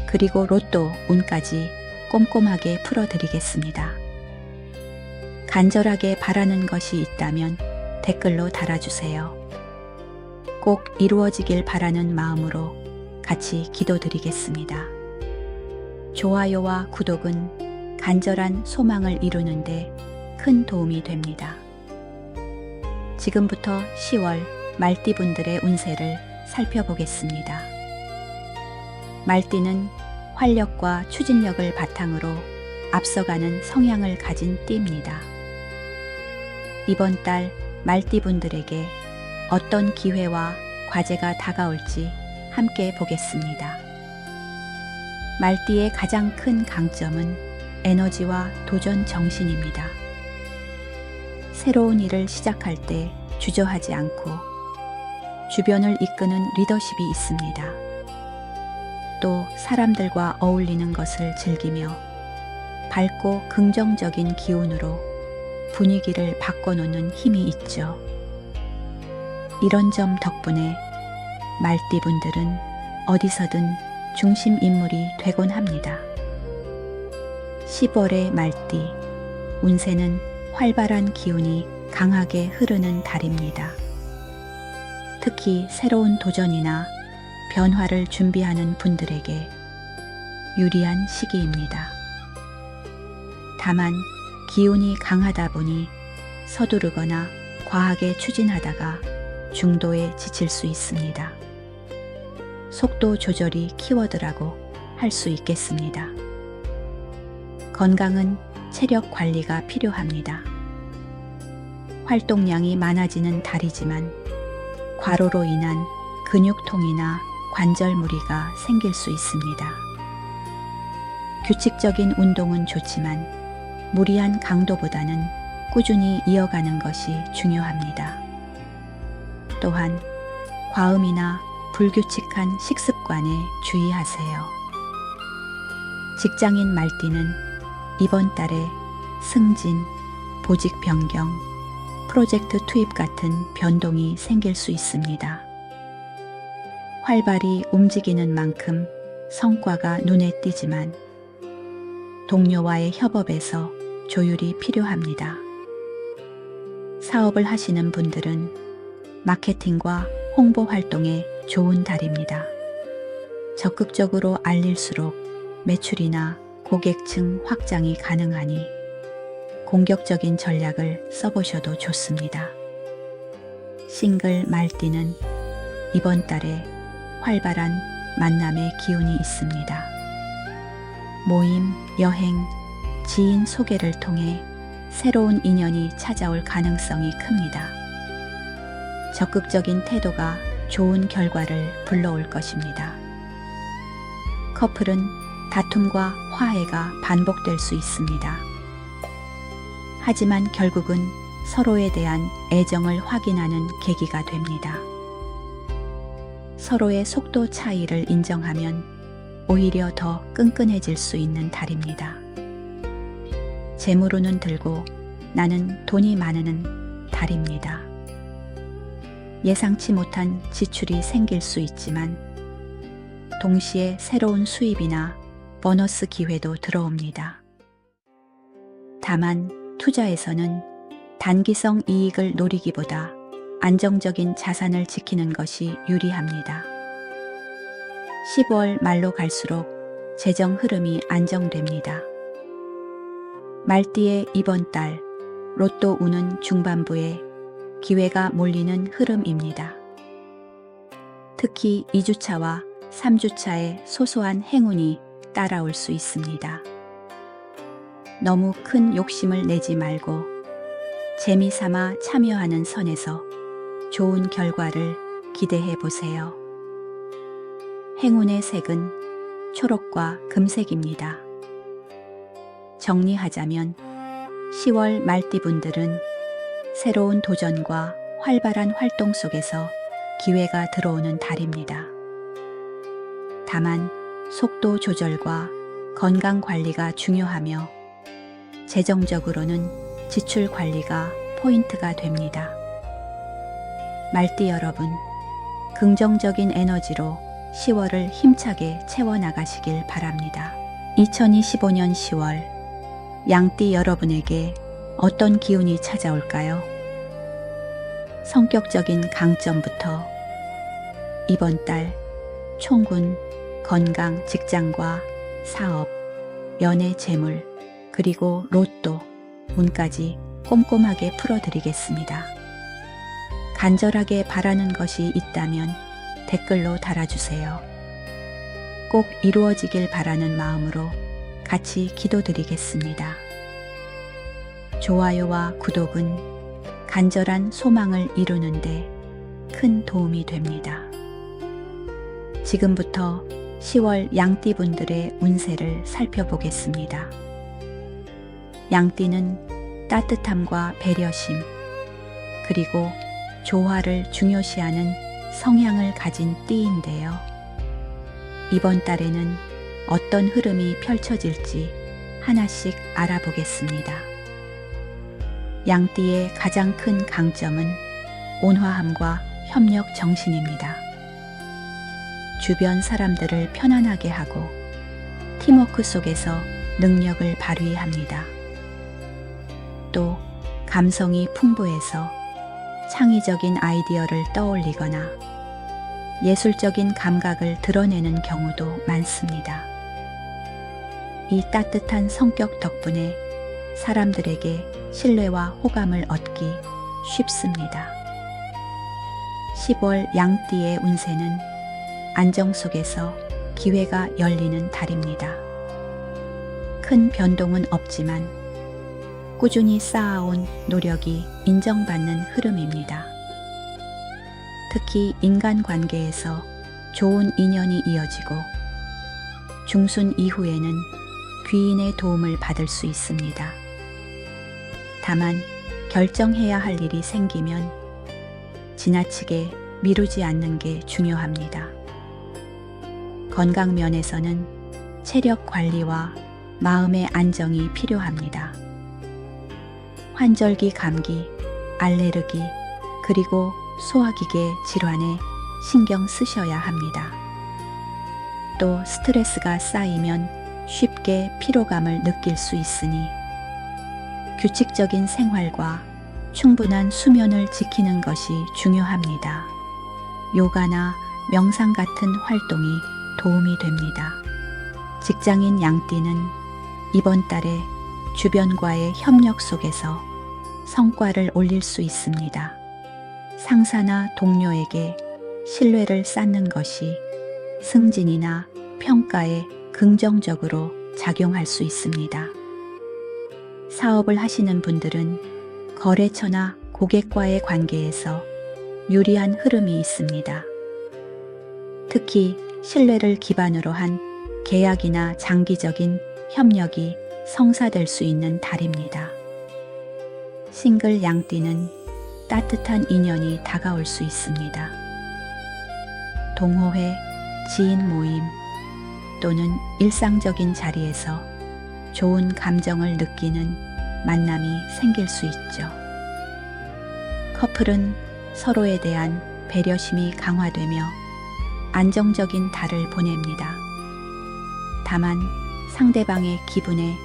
그리고 로또 운까지 꼼꼼하게 풀어드리겠습니다. 간절하게 바라는 것이 있다면 댓글로 달아주세요. 꼭 이루어지길 바라는 마음으로 같이 기도드리겠습니다. 좋아요와 구독은 간절한 소망을 이루는데 큰 도움이 됩니다. 지금부터 10월 말띠분들의 운세를 살펴보겠습니다. 말띠는 활력과 추진력을 바탕으로 앞서가는 성향을 가진 띠입니다. 이번 달 말띠분들에게 어떤 기회와 과제가 다가올지 함께 보겠습니다. 말띠의 가장 큰 강점은 에너지와 도전 정신입니다. 새로운 일을 시작할 때 주저하지 않고 주변을 이끄는 리더십이 있습니다. 또 사람들과 어울리는 것을 즐기며 밝고 긍정적인 기운으로 분위기를 바꿔놓는 힘이 있죠. 이런 점 덕분에 말띠분들은 어디서든 중심 인물이 되곤 합니다. 10월의 말띠, 운세는 활발한 기운이 강하게 흐르는 달입니다. 특히 새로운 도전이나 변화를 준비하는 분들에게 유리한 시기입니다. 다만 기운이 강하다 보니 서두르거나 과하게 추진하다가 중도에 지칠 수 있습니다. 속도 조절이 키워드라고 할 수 있겠습니다. 건강은 체력 관리가 필요합니다. 활동량이 많아지는 달이지만 과로로 인한 근육통이나 관절 무리가 생길 수 있습니다. 규칙적인 운동은 좋지만 무리한 강도보다는 꾸준히 이어가는 것이 중요합니다. 또한 과음이나 불규칙한 식습관에 주의하세요. 직장인 말띠는 이번 달에 승진, 보직 변경, 프로젝트 투입 같은 변동이 생길 수 있습니다. 활발히 움직이는 만큼 성과가 눈에 띄지만 동료와의 협업에서 조율이 필요합니다. 사업을 하시는 분들은 마케팅과 홍보 활동에 좋은 달입니다. 적극적으로 알릴수록 매출이나 고객층 확장이 가능하니 공격적인 전략을 써보셔도 좋습니다. 싱글 말띠는 이번 달에 활발한 만남의 기운이 있습니다. 모임, 여행, 지인 소개를 통해 새로운 인연이 찾아올 가능성이 큽니다. 적극적인 태도가 좋은 결과를 불러올 것입니다. 커플은 다툼과 화해가 반복될 수 있습니다. 하지만 결국은 서로에 대한 애정을 확인하는 계기가 됩니다. 서로의 속도 차이를 인정하면 오히려 더 끈끈해질 수 있는 달입니다. 재물운은 들고 나는 돈이 많은 달입니다. 예상치 못한 지출이 생길 수 있지만 동시에 새로운 수입이나 보너스 기회도 들어옵니다. 다만 투자에서는 단기성 이익을 노리기보다 안정적인 자산을 지키는 것이 유리합니다. 10월 말로 갈수록 재정 흐름이 안정됩니다. 말띠의 이번 달 로또 운은 중반부에 기회가 몰리는 흐름입니다. 특히 2주차와 3주차에 소소한 행운이 따라올 수 있습니다. 너무 큰 욕심을 내지 말고 재미삼아 참여하는 선에서 좋은 결과를 기대해 보세요. 행운의 색은 초록과 금색입니다. 정리하자면 10월 말띠분들은 새로운 도전과 활발한 활동 속에서 기회가 들어오는 달입니다. 다만 속도 조절과 건강 관리가 중요하며 재정적으로는 지출 관리가 포인트가 됩니다. 말띠 여러분, 긍정적인 에너지로 10월을 힘차게 채워나가시길 바랍니다. 2025년 10월, 양띠 여러분에게 어떤 기운이 찾아올까요? 성격적인 강점부터 이번 달 총군, 건강, 직장과 사업, 연애, 재물, 그리고 로또, 운까지 꼼꼼하게 풀어드리겠습니다. 간절하게 바라는 것이 있다면 댓글로 달아주세요. 꼭 이루어지길 바라는 마음으로 같이 기도드리겠습니다. 좋아요와 구독은 간절한 소망을 이루는데 큰 도움이 됩니다. 지금부터 10월 양띠분들의 운세를 살펴보겠습니다. 양띠는 따뜻함과 배려심, 그리고 조화를 중요시하는 성향을 가진 띠인데요. 이번 달에는 어떤 흐름이 펼쳐질지 하나씩 알아보겠습니다. 양띠의 가장 큰 강점은 온화함과 협력 정신입니다. 주변 사람들을 편안하게 하고 팀워크 속에서 능력을 발휘합니다. 또 감성이 풍부해서 창의적인 아이디어를 떠올리거나 예술적인 감각을 드러내는 경우도 많습니다. 이 따뜻한 성격 덕분에 사람들에게 신뢰와 호감을 얻기 쉽습니다. 10월 양띠의 운세는 안정 속에서 기회가 열리는 달입니다. 큰 변동은 없지만 꾸준히 쌓아온 노력이 인정받는 흐름입니다. 특히 인간관계에서 좋은 인연이 이어지고 중순 이후에는 귀인의 도움을 받을 수 있습니다. 다만 결정해야 할 일이 생기면 지나치게 미루지 않는 게 중요합니다. 건강 면에서는 체력 관리와 마음의 안정이 필요합니다. 환절기 감기, 알레르기, 그리고 소화기계 질환에 신경 쓰셔야 합니다. 또 스트레스가 쌓이면 쉽게 피로감을 느낄 수 있으니 규칙적인 생활과 충분한 수면을 지키는 것이 중요합니다. 요가나 명상 같은 활동이 도움이 됩니다. 직장인 양띠는 이번 달에 주변과의 협력 속에서 성과를 올릴 수 있습니다. 상사나 동료에게 신뢰를 쌓는 것이 승진이나 평가에 긍정적으로 작용할 수 있습니다. 사업을 하시는 분들은 거래처나 고객과의 관계에서 유리한 흐름이 있습니다. 특히 신뢰를 기반으로 한 계약이나 장기적인 협력이 성사될 수 있는 달입니다. 싱글 양띠는 따뜻한 인연이 다가올 수 있습니다. 동호회, 지인 모임 또는 일상적인 자리에서 좋은 감정을 느끼는 만남이 생길 수 있죠. 커플은 서로에 대한 배려심이 강화되며 안정적인 달을 보냅니다. 다만 상대방의 기분에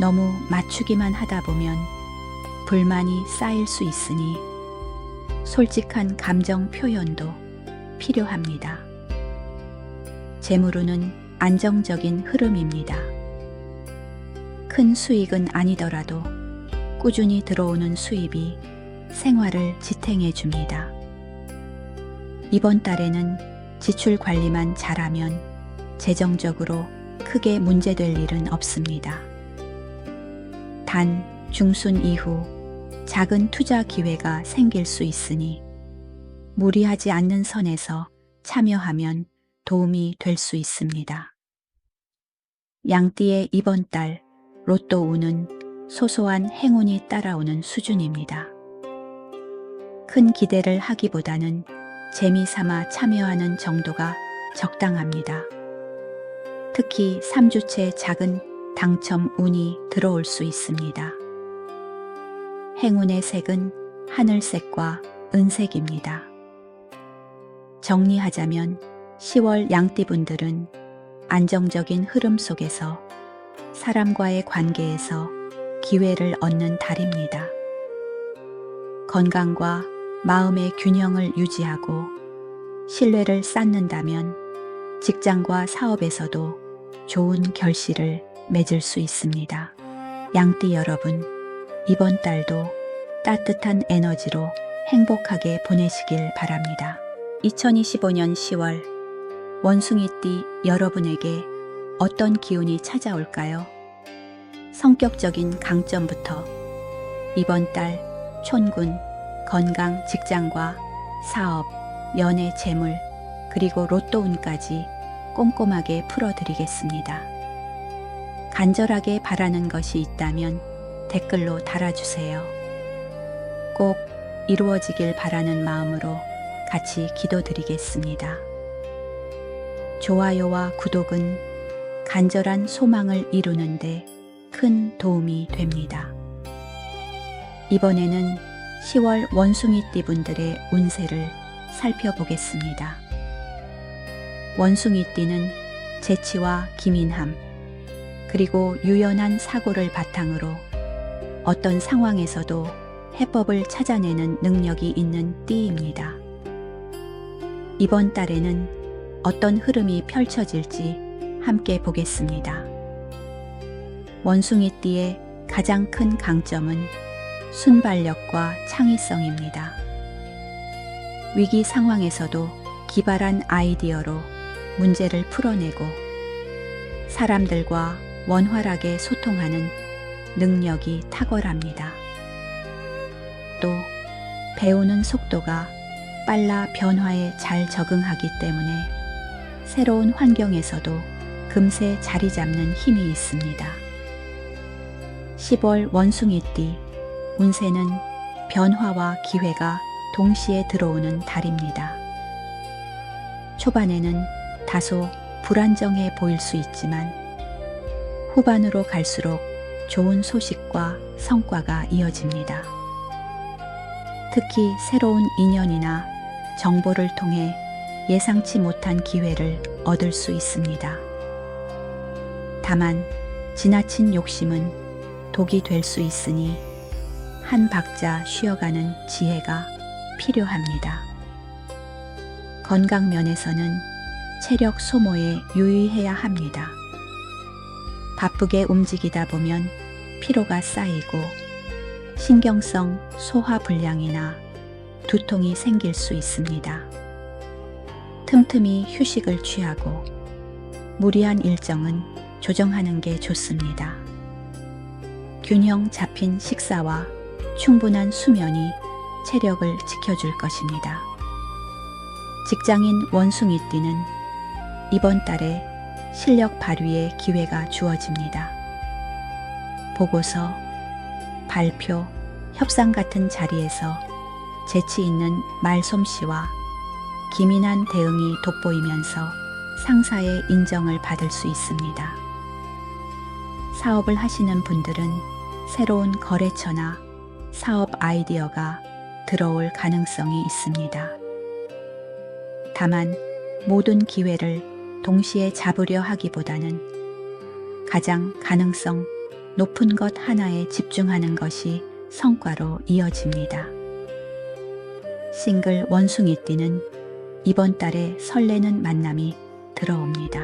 너무 맞추기만 하다 보면 불만이 쌓일 수 있으니 솔직한 감정 표현도 필요합니다. 재물운은 안정적인 흐름입니다. 큰 수익은 아니더라도 꾸준히 들어오는 수입이 생활을 지탱해 줍니다. 이번 달에는 지출 관리만 잘하면 재정적으로 크게 문제될 일은 없습니다. 단 중순 이후 작은 투자 기회가 생길 수 있으니 무리하지 않는 선에서 참여하면 도움이 될 수 있습니다. 양띠의 이번 달 로또 운은 소소한 행운이 따라오는 수준입니다. 큰 기대를 하기보다는 재미삼아 참여하는 정도가 적당합니다. 특히 3주째 작은 당첨 운이 들어올 수 있습니다. 행운의 색은 하늘색과 은색입니다. 정리하자면 10월 양띠분들은 안정적인 흐름 속에서 사람과의 관계에서 기회를 얻는 달입니다. 건강과 마음의 균형을 유지하고 신뢰를 쌓는다면 직장과 사업에서도 좋은 결실을 맺을 수 있습니다. 양띠 여러분, 이번 달도 따뜻한 에너지로 행복하게 보내시길 바랍니다. 2025년 10월 원숭이띠 여러분에게 어떤 기운이 찾아올까요? 성격적인 강점부터 이번 달 촌군, 건강, 직장과 사업, 연애, 재물, 그리고 로또 운까지 꼼꼼하게 풀어드리겠습니다. 간절하게 바라는 것이 있다면 댓글로 달아주세요. 꼭 이루어지길 바라는 마음으로 같이 기도드리겠습니다. 좋아요와 구독은 간절한 소망을 이루는데 큰 도움이 됩니다. 이번에는 10월 원숭이띠 분들의 운세를 살펴보겠습니다. 원숭이띠는 재치와 기민함, 그리고 유연한 사고를 바탕으로 어떤 상황에서도 해법을 찾아내는 능력이 있는 띠입니다. 이번 달에는 어떤 흐름이 펼쳐질지 함께 보겠습니다. 원숭이띠의 가장 큰 강점은 순발력과 창의성입니다. 위기 상황에서도 기발한 아이디어로 문제를 풀어내고 사람들과 원활하게 소통하는 능력이 탁월합니다. 또 배우는 속도가 빨라 변화에 잘 적응하기 때문에 새로운 환경에서도 금세 자리 잡는 힘이 있습니다. 10월 원숭이띠 운세는 변화와 기회가 동시에 들어오는 달입니다. 초반에는 다소 불안정해 보일 수 있지만 후반으로 갈수록 좋은 소식과 성과가 이어집니다. 특히 새로운 인연이나 정보를 통해 예상치 못한 기회를 얻을 수 있습니다. 다만 지나친 욕심은 독이 될 수 있으니 한 박자 쉬어가는 지혜가 필요합니다. 건강 면에서는 체력 소모에 유의해야 합니다. 바쁘게 움직이다 보면 피로가 쌓이고 신경성 소화불량이나 두통이 생길 수 있습니다. 틈틈이 휴식을 취하고 무리한 일정은 조정하는 게 좋습니다. 균형 잡힌 식사와 충분한 수면이 체력을 지켜줄 것입니다. 직장인 원숭이띠는 이번 달에 실력 발휘의 기회가 주어집니다. 보고서, 발표, 협상 같은 자리에서 재치 있는 말솜씨와 기민한 대응이 돋보이면서 상사의 인정을 받을 수 있습니다. 사업을 하시는 분들은 새로운 거래처나 사업 아이디어가 들어올 가능성이 있습니다. 다만 모든 기회를 동시에 잡으려 하기보다는 가장 가능성 높은 것 하나에 집중하는 것이 성과로 이어집니다. 싱글 원숭이띠는 이번 달에 설레는 만남이 들어옵니다.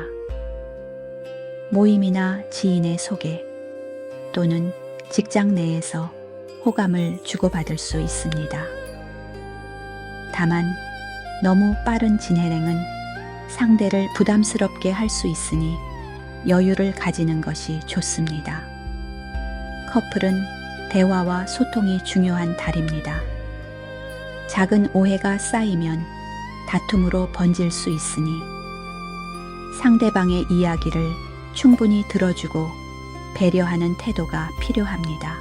모임이나 지인의 소개 또는 직장 내에서 호감을 주고받을 수 있습니다. 다만 너무 빠른 진행은 상대를 부담스럽게 할 수 있으니 여유를 가지는 것이 좋습니다. 커플은 대화와 소통이 중요한 달입니다. 작은 오해가 쌓이면 다툼으로 번질 수 있으니 상대방의 이야기를 충분히 들어주고 배려하는 태도가 필요합니다.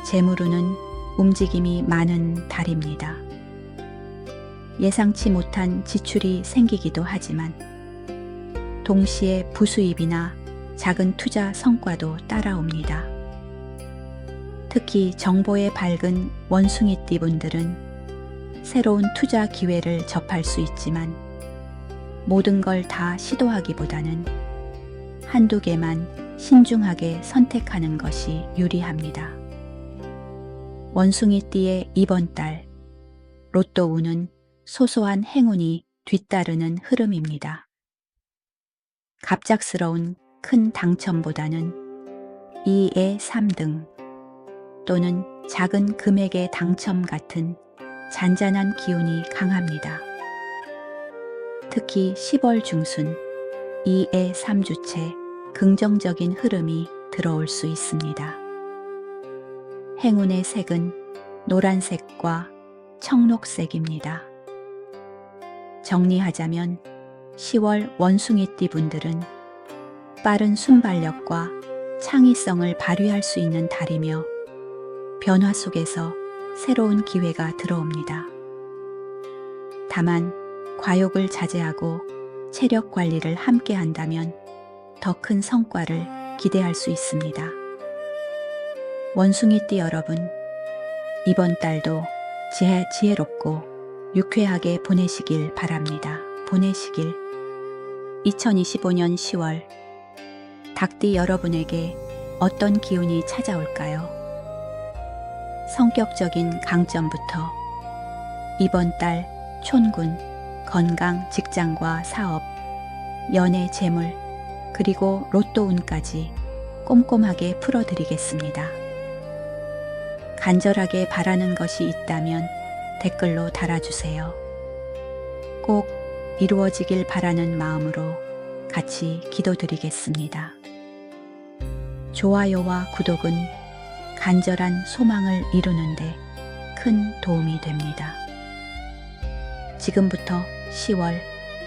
재물운은 움직임이 많은 달입니다. 예상치 못한 지출이 생기기도 하지만 동시에 부수입이나 작은 투자 성과도 따라옵니다. 특히 정보에 밝은 원숭이띠 분들은 새로운 투자 기회를 접할 수 있지만 모든 걸 다 시도하기보다는 한두 개만 신중하게 선택하는 것이 유리합니다. 원숭이띠의 이번 달 로또운은 소소한 행운이 뒤따르는 흐름입니다. 갑작스러운 큰 당첨보다는 2의 3등 또는 작은 금액의 당첨 같은 잔잔한 기운이 강합니다. 특히 10월 중순 2의 3주째 긍정적인 흐름이 들어올 수 있습니다. 행운의 색은 노란색과 청록색입니다. 정리하자면 10월 원숭이띠 분들은 빠른 순발력과 창의성을 발휘할 수 있는 달이며 변화 속에서 새로운 기회가 들어옵니다. 다만 과욕을 자제하고 체력 관리를 함께 한다면 더 큰 성과를 기대할 수 있습니다. 원숭이띠 여러분, 이번 달도 지혜롭고 유쾌하게 보내시길 바랍니다. 2025년 10월 닭띠 여러분에게 어떤 기운이 찾아올까요? 성격적인 강점부터 이번 달 촌군, 건강, 직장과 사업, 연애, 재물, 그리고 로또운까지 꼼꼼하게 풀어드리겠습니다. 간절하게 바라는 것이 있다면 댓글로 달아주세요. 꼭 이루어지길 바라는 마음으로 같이 기도드리겠습니다. 좋아요와 구독은 간절한 소망을 이루는데 큰 도움이 됩니다. 지금부터 10월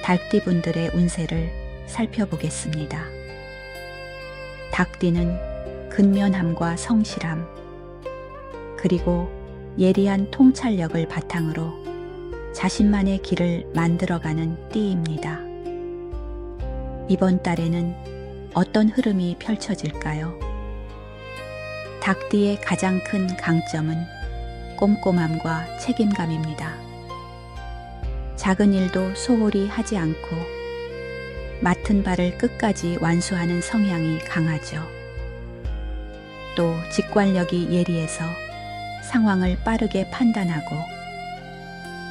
닭띠분들의 운세를 살펴보겠습니다. 닭띠는 근면함과 성실함, 그리고 예리한 통찰력을 바탕으로 자신만의 길을 만들어가는 띠입니다. 이번 달에는 어떤 흐름이 펼쳐질까요? 닭띠의 가장 큰 강점은 꼼꼼함과 책임감입니다. 작은 일도 소홀히 하지 않고 맡은 바를 끝까지 완수하는 성향이 강하죠. 또 직관력이 예리해서 상황을 빠르게 판단하고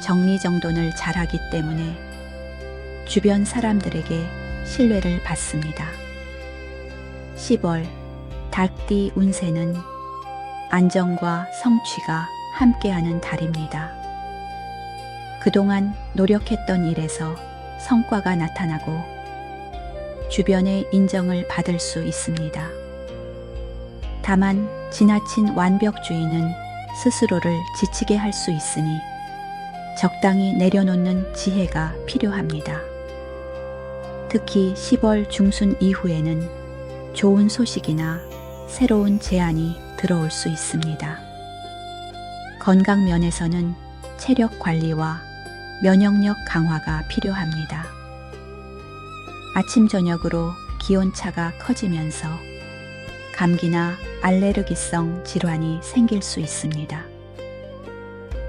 정리정돈을 잘하기 때문에 주변 사람들에게 신뢰를 받습니다. 10월 닭띠 운세는 안정과 성취가 함께하는 달입니다. 그동안 노력했던 일에서 성과가 나타나고 주변의 인정을 받을 수 있습니다. 다만 지나친 완벽주의는 스스로를 지치게 할 수 있으니 적당히 내려놓는 지혜가 필요합니다. 특히 10월 중순 이후에는 좋은 소식이나 새로운 제안이 들어올 수 있습니다. 건강 면에서는 체력 관리와 면역력 강화가 필요합니다. 아침 저녁으로 기온차가 커지면서 감기나 알레르기성 질환이 생길 수 있습니다.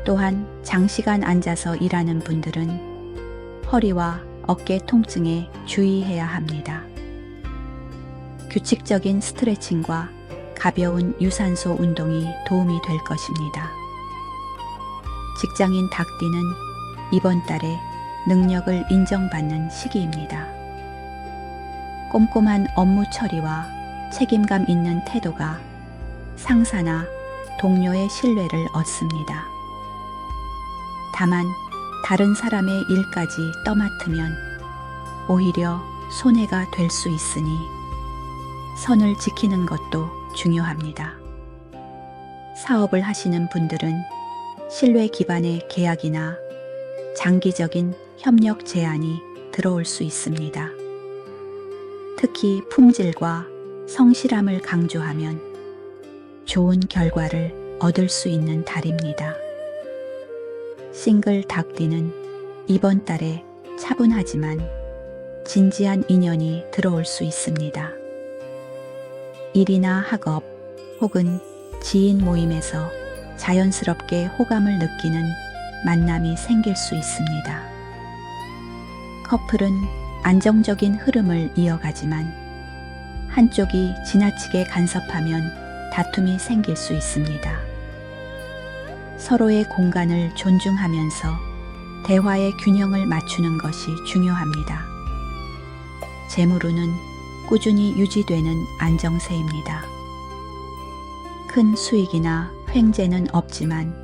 또한 장시간 앉아서 일하는 분들은 허리와 어깨 통증에 주의해야 합니다. 규칙적인 스트레칭과 가벼운 유산소 운동이 도움이 될 것입니다. 직장인 닭띠는 이번 달에 능력을 인정받는 시기입니다. 꼼꼼한 업무 처리와 책임감 있는 태도가 상사나 동료의 신뢰를 얻습니다. 다만 다른 사람의 일까지 떠맡으면 오히려 손해가 될 수 있으니 선을 지키는 것도 중요합니다. 사업을 하시는 분들은 신뢰 기반의 계약이나 장기적인 협력 제안이 들어올 수 있습니다. 특히 품질과 성실함을 강조하면 좋은 결과를 얻을 수 있는 달입니다. 싱글 닭띠는 이번 달에 차분하지만 진지한 인연이 들어올 수 있습니다. 일이나 학업 혹은 지인 모임에서 자연스럽게 호감을 느끼는 만남이 생길 수 있습니다. 커플은 안정적인 흐름을 이어가지만 한쪽이 지나치게 간섭하면 다툼이 생길 수 있습니다. 서로의 공간을 존중하면서 대화의 균형을 맞추는 것이 중요합니다. 재물운은 꾸준히 유지되는 안정세입니다. 큰 수익이나 횡재는 없지만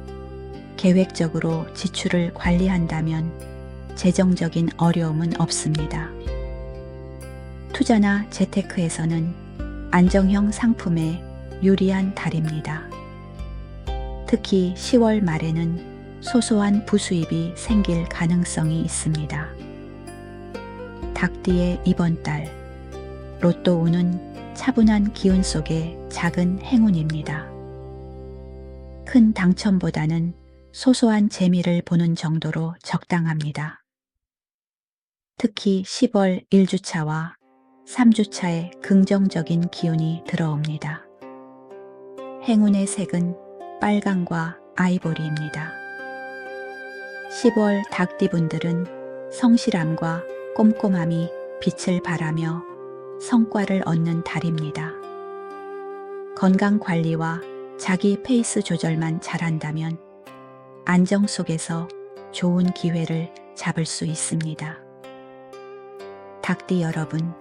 계획적으로 지출을 관리한다면 재정적인 어려움은 없습니다. 투자나 재테크에서는 안정형 상품에 유리한 달입니다. 특히 10월 말에는 소소한 부수입이 생길 가능성이 있습니다. 닭띠의 이번 달 로또운은 차분한 기운 속의 작은 행운입니다. 큰 당첨보다는 소소한 재미를 보는 정도로 적당합니다. 특히 10월 1주차와 3주차에 긍정적인 기운이 들어옵니다. 행운의 색은 빨강과 아이보리입니다. 10월 닭띠분들은 성실함과 꼼꼼함이 빛을 발하며 성과를 얻는 달입니다. 건강 관리와 자기 페이스 조절만 잘한다면 안정 속에서 좋은 기회를 잡을 수 있습니다. 닭띠 여러분,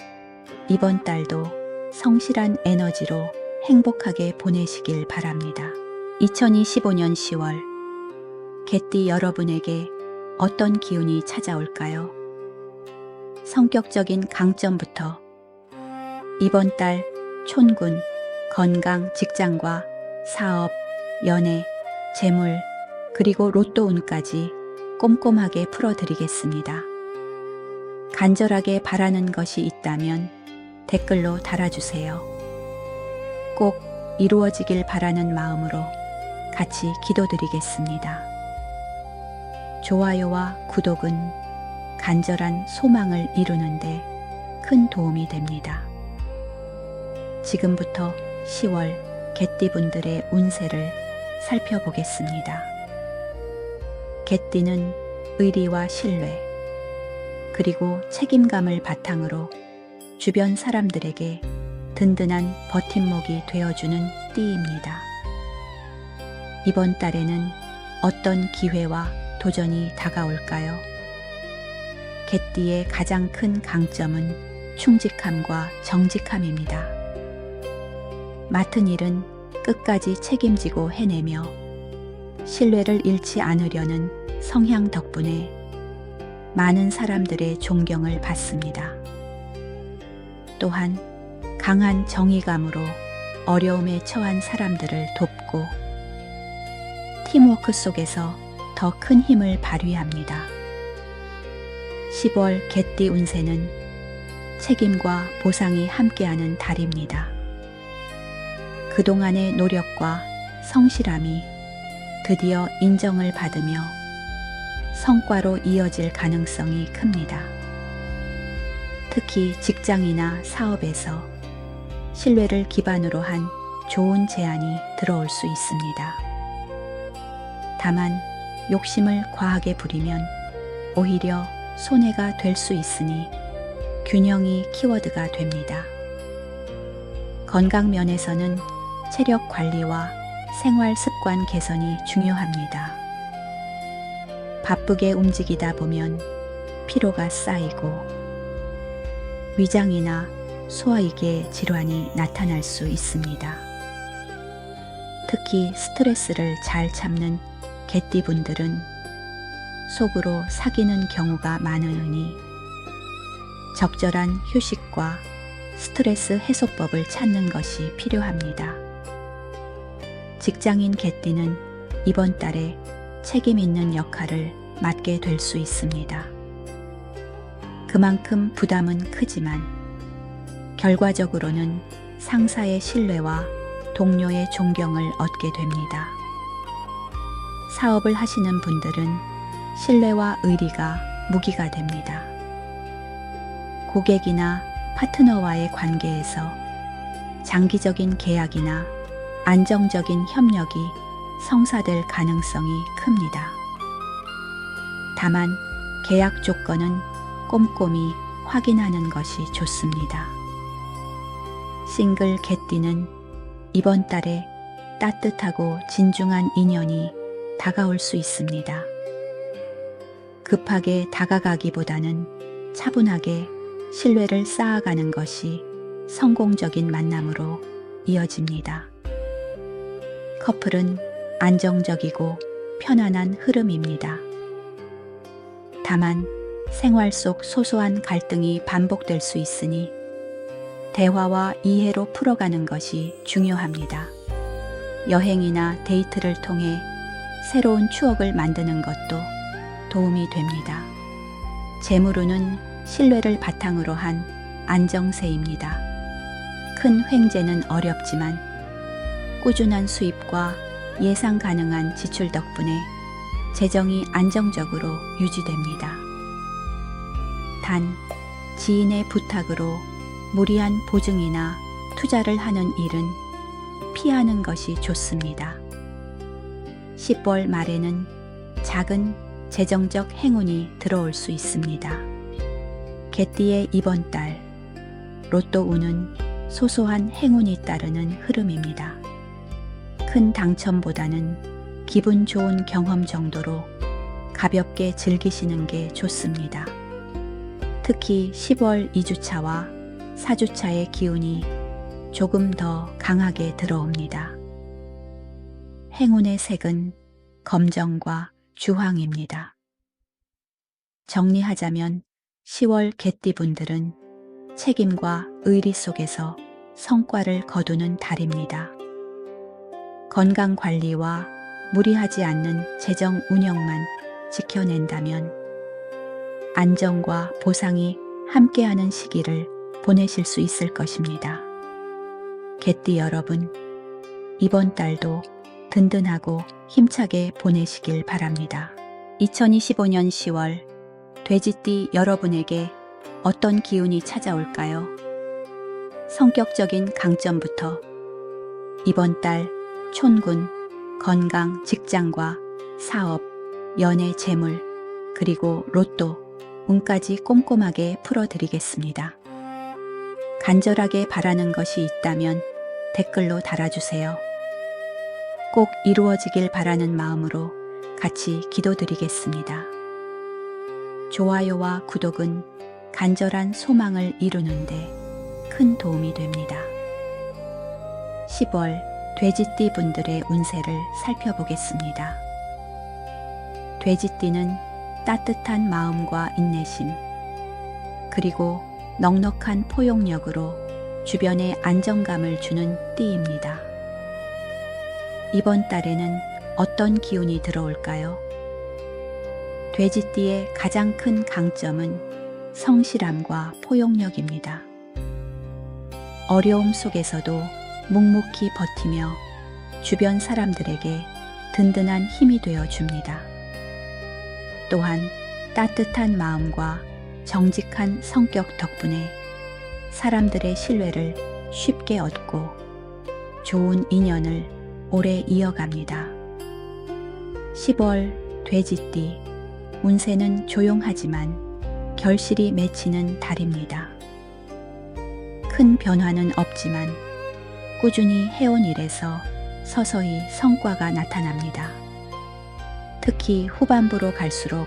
이번 달도 성실한 에너지로 행복하게 보내시길 바랍니다. 2025년 10월, 개띠 여러분에게 어떤 기운이 찾아올까요? 성격적인 강점부터 이번 달 촌군, 건강, 직장과 사업, 연애, 재물, 그리고 로또운까지 꼼꼼하게 풀어드리겠습니다. 간절하게 바라는 것이 있다면 댓글로 달아주세요. 꼭 이루어지길 바라는 마음으로 같이 기도드리겠습니다. 좋아요와 구독은 간절한 소망을 이루는데 큰 도움이 됩니다. 지금부터 10월 개띠분들의 운세를 살펴보겠습니다. 개띠는 의리와 신뢰, 그리고 책임감을 바탕으로 주변 사람들에게 든든한 버팀목이 되어주는 띠입니다. 이번 달에는 어떤 기회와 도전이 다가올까요? 개띠의 가장 큰 강점은 충직함과 정직함입니다. 맡은 일은 끝까지 책임지고 해내며 신뢰를 잃지 않으려는 성향 덕분에 많은 사람들의 존경을 받습니다. 또한 강한 정의감으로 어려움에 처한 사람들을 돕고 팀워크 속에서 더 큰 힘을 발휘합니다. 10월 개띠 운세는 책임과 보상이 함께하는 달입니다. 그동안의 노력과 성실함이 드디어 인정을 받으며 성과로 이어질 가능성이 큽니다. 특히 직장이나 사업에서 신뢰를 기반으로 한 좋은 제안이 들어올 수 있습니다. 다만 욕심을 과하게 부리면 오히려 손해가 될 수 있으니 균형이 키워드가 됩니다. 건강 면에서는 체력 관리와 생활 습관 개선이 중요합니다. 바쁘게 움직이다 보면 피로가 쌓이고 위장이나 소화기계 질환이 나타날 수 있습니다. 특히 스트레스를 잘 참는 개띠분들은 속으로 사기는 경우가 많으니 적절한 휴식과 스트레스 해소법을 찾는 것이 필요합니다. 직장인 개띠는 이번 달에 책임 있는 역할을 맡게 될 수 있습니다. 그만큼 부담은 크지만 결과적으로는 상사의 신뢰와 동료의 존경을 얻게 됩니다. 사업을 하시는 분들은 신뢰와 의리가 무기가 됩니다. 고객이나 파트너와의 관계에서 장기적인 계약이나 안정적인 협력이 성사될 가능성이 큽니다. 다만 계약 조건은 꼼꼼히 확인하는 것이 좋습니다. 싱글 개띠는 이번 달에 따뜻하고 진중한 인연이 다가올 수 있습니다. 급하게 다가가기보다는 차분하게 신뢰를 쌓아가는 것이 성공적인 만남으로 이어집니다. 커플은 안정적이고 편안한 흐름입니다. 다만 생활 속 소소한 갈등이 반복될 수 있으니 대화와 이해로 풀어가는 것이 중요합니다. 여행이나 데이트를 통해 새로운 추억을 만드는 것도 도움이 됩니다. 재물운은 신뢰를 바탕으로 한 안정세입니다. 큰 횡재는 어렵지만 꾸준한 수입과 예상 가능한 지출 덕분에 재정이 안정적으로 유지됩니다. 단, 지인의 부탁으로 무리한 보증이나 투자를 하는 일은 피하는 것이 좋습니다. 10월 말에는 작은 재정적 행운이 들어올 수 있습니다. 개띠의 이번 달 로또 운은 소소한 행운이 따르는 흐름입니다. 큰 당첨보다는 기분 좋은 경험 정도로 가볍게 즐기시는 게 좋습니다. 특히 10월 2주차와 4주차의 기운이 조금 더 강하게 들어옵니다. 행운의 색은 검정과 주황입니다. 정리하자면 10월 개띠분들은 책임과 의리 속에서 성과를 거두는 달입니다. 건강 관리와 무리하지 않는 재정 운영만 지켜낸다면 안정과 보상이 함께하는 시기를 보내실 수 있을 것입니다. 개띠 여러분, 이번 달도 든든하고 힘차게 보내시길 바랍니다. 2025년 10월 돼지띠 여러분에게 어떤 기운이 찾아올까요? 성격적인 강점부터 이번 달 촌군, 건강, 직장과 사업, 연애, 재물, 그리고 로또, 운까지 꼼꼼하게 풀어드리겠습니다. 간절하게 바라는 것이 있다면 댓글로 달아주세요. 꼭 이루어지길 바라는 마음으로 같이 기도드리겠습니다. 좋아요와 구독은 간절한 소망을 이루는데 큰 도움이 됩니다. 10월 돼지띠 분들의 운세를 살펴보겠습니다. 돼지띠는 따뜻한 마음과 인내심, 그리고 넉넉한 포용력으로 주변에 안정감을 주는 띠입니다. 이번 달에는 어떤 기운이 들어올까요? 돼지띠의 가장 큰 강점은 성실함과 포용력입니다. 어려움 속에서도 묵묵히 버티며 주변 사람들에게 든든한 힘이 되어 줍니다. 또한 따뜻한 마음과 정직한 성격 덕분에 사람들의 신뢰를 쉽게 얻고 좋은 인연을 오래 이어갑니다. 10월 돼지띠 운세는 조용하지만 결실이 맺히는 달입니다. 큰 변화는 없지만 꾸준히 해온 일에서 서서히 성과가 나타납니다. 특히 후반부로 갈수록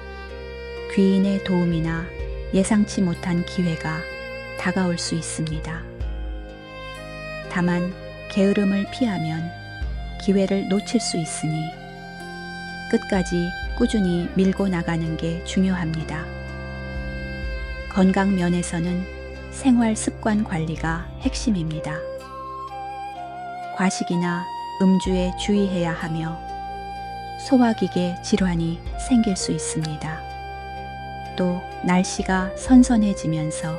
귀인의 도움이나 예상치 못한 기회가 다가올 수 있습니다. 다만 게으름을 피하면 기회를 놓칠 수 있으니 끝까지 꾸준히 밀고 나가는 게 중요합니다. 건강 면에서는 생활 습관 관리가 핵심입니다. 과식이나 음주에 주의해야 하며 소화기계 질환이 생길 수 있습니다. 또 날씨가 선선해지면서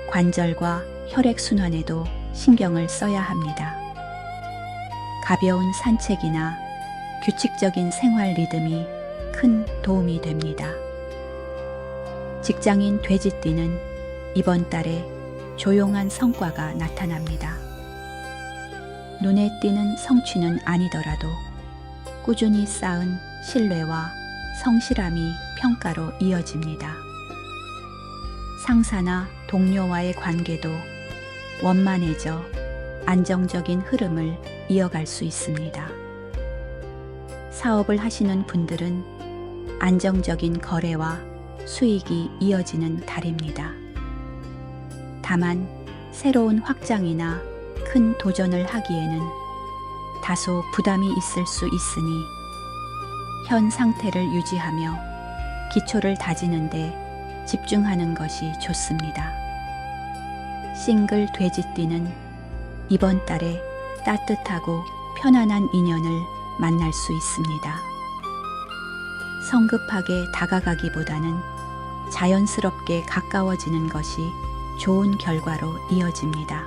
관절과 혈액순환에도 신경을 써야 합니다. 가벼운 산책이나 규칙적인 생활 리듬이 큰 도움이 됩니다. 직장인 돼지띠는 이번 달에 조용한 성과가 나타납니다. 눈에 띄는 성취는 아니더라도 꾸준히 쌓은 신뢰와 성실함이 평가로 이어집니다. 상사나 동료와의 관계도 원만해져 안정적인 흐름을 이어갈 수 있습니다. 사업을 하시는 분들은 안정적인 거래와 수익이 이어지는 달입니다. 다만 새로운 확장이나 큰 도전을 하기에는 다소 부담이 있을 수 있으니 현 상태를 유지하며 기초를 다지는 데 집중하는 것이 좋습니다. 싱글 돼지띠는 이번 달에 따뜻하고 편안한 인연을 만날 수 있습니다. 성급하게 다가가기보다는 자연스럽게 가까워지는 것이 좋은 결과로 이어집니다.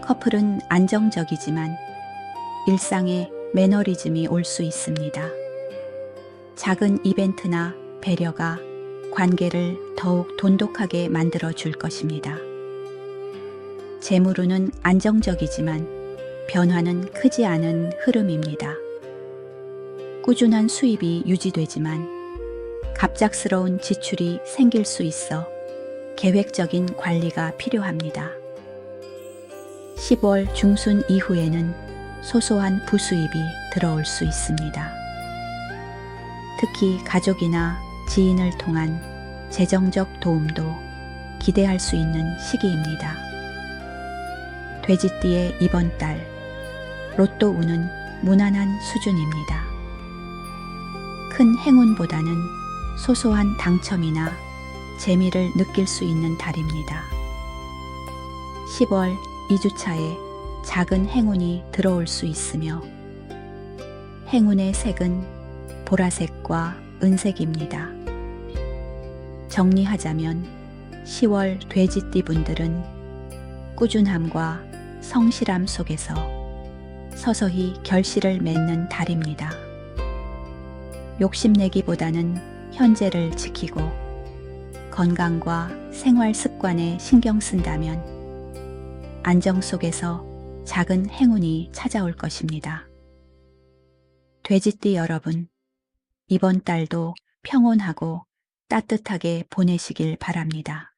커플은 안정적이지만 일상에 매너리즘이 올 수 있습니다. 작은 이벤트나 배려가 관계를 더욱 돈독하게 만들어 줄 것입니다. 재물운은 안정적이지만 변화는 크지 않은 흐름입니다. 꾸준한 수입이 유지되지만 갑작스러운 지출이 생길 수 있어 계획적인 관리가 필요합니다. 10월 중순 이후에는 소소한 부수입이 들어올 수 있습니다. 특히 가족이나 지인을 통한 재정적 도움도 기대할 수 있는 시기입니다. 돼지띠의 이번 달 로또 운은 무난한 수준입니다. 큰 행운보다는 소소한 당첨이나 재미를 느낄 수 있는 달입니다. 10월 2주차에 작은 행운이 들어올 수 있으며 행운의 색은 보라색과 은색입니다. 정리하자면 10월 돼지띠 분들은 꾸준함과 성실함 속에서 서서히 결실을 맺는 달입니다. 욕심내기보다는 현재를 지키고 건강과 생활 습관에 신경 쓴다면 안정 속에서 작은 행운이 찾아올 것입니다. 돼지띠 여러분, 이번 달도 평온하고 따뜻하게 보내시길 바랍니다.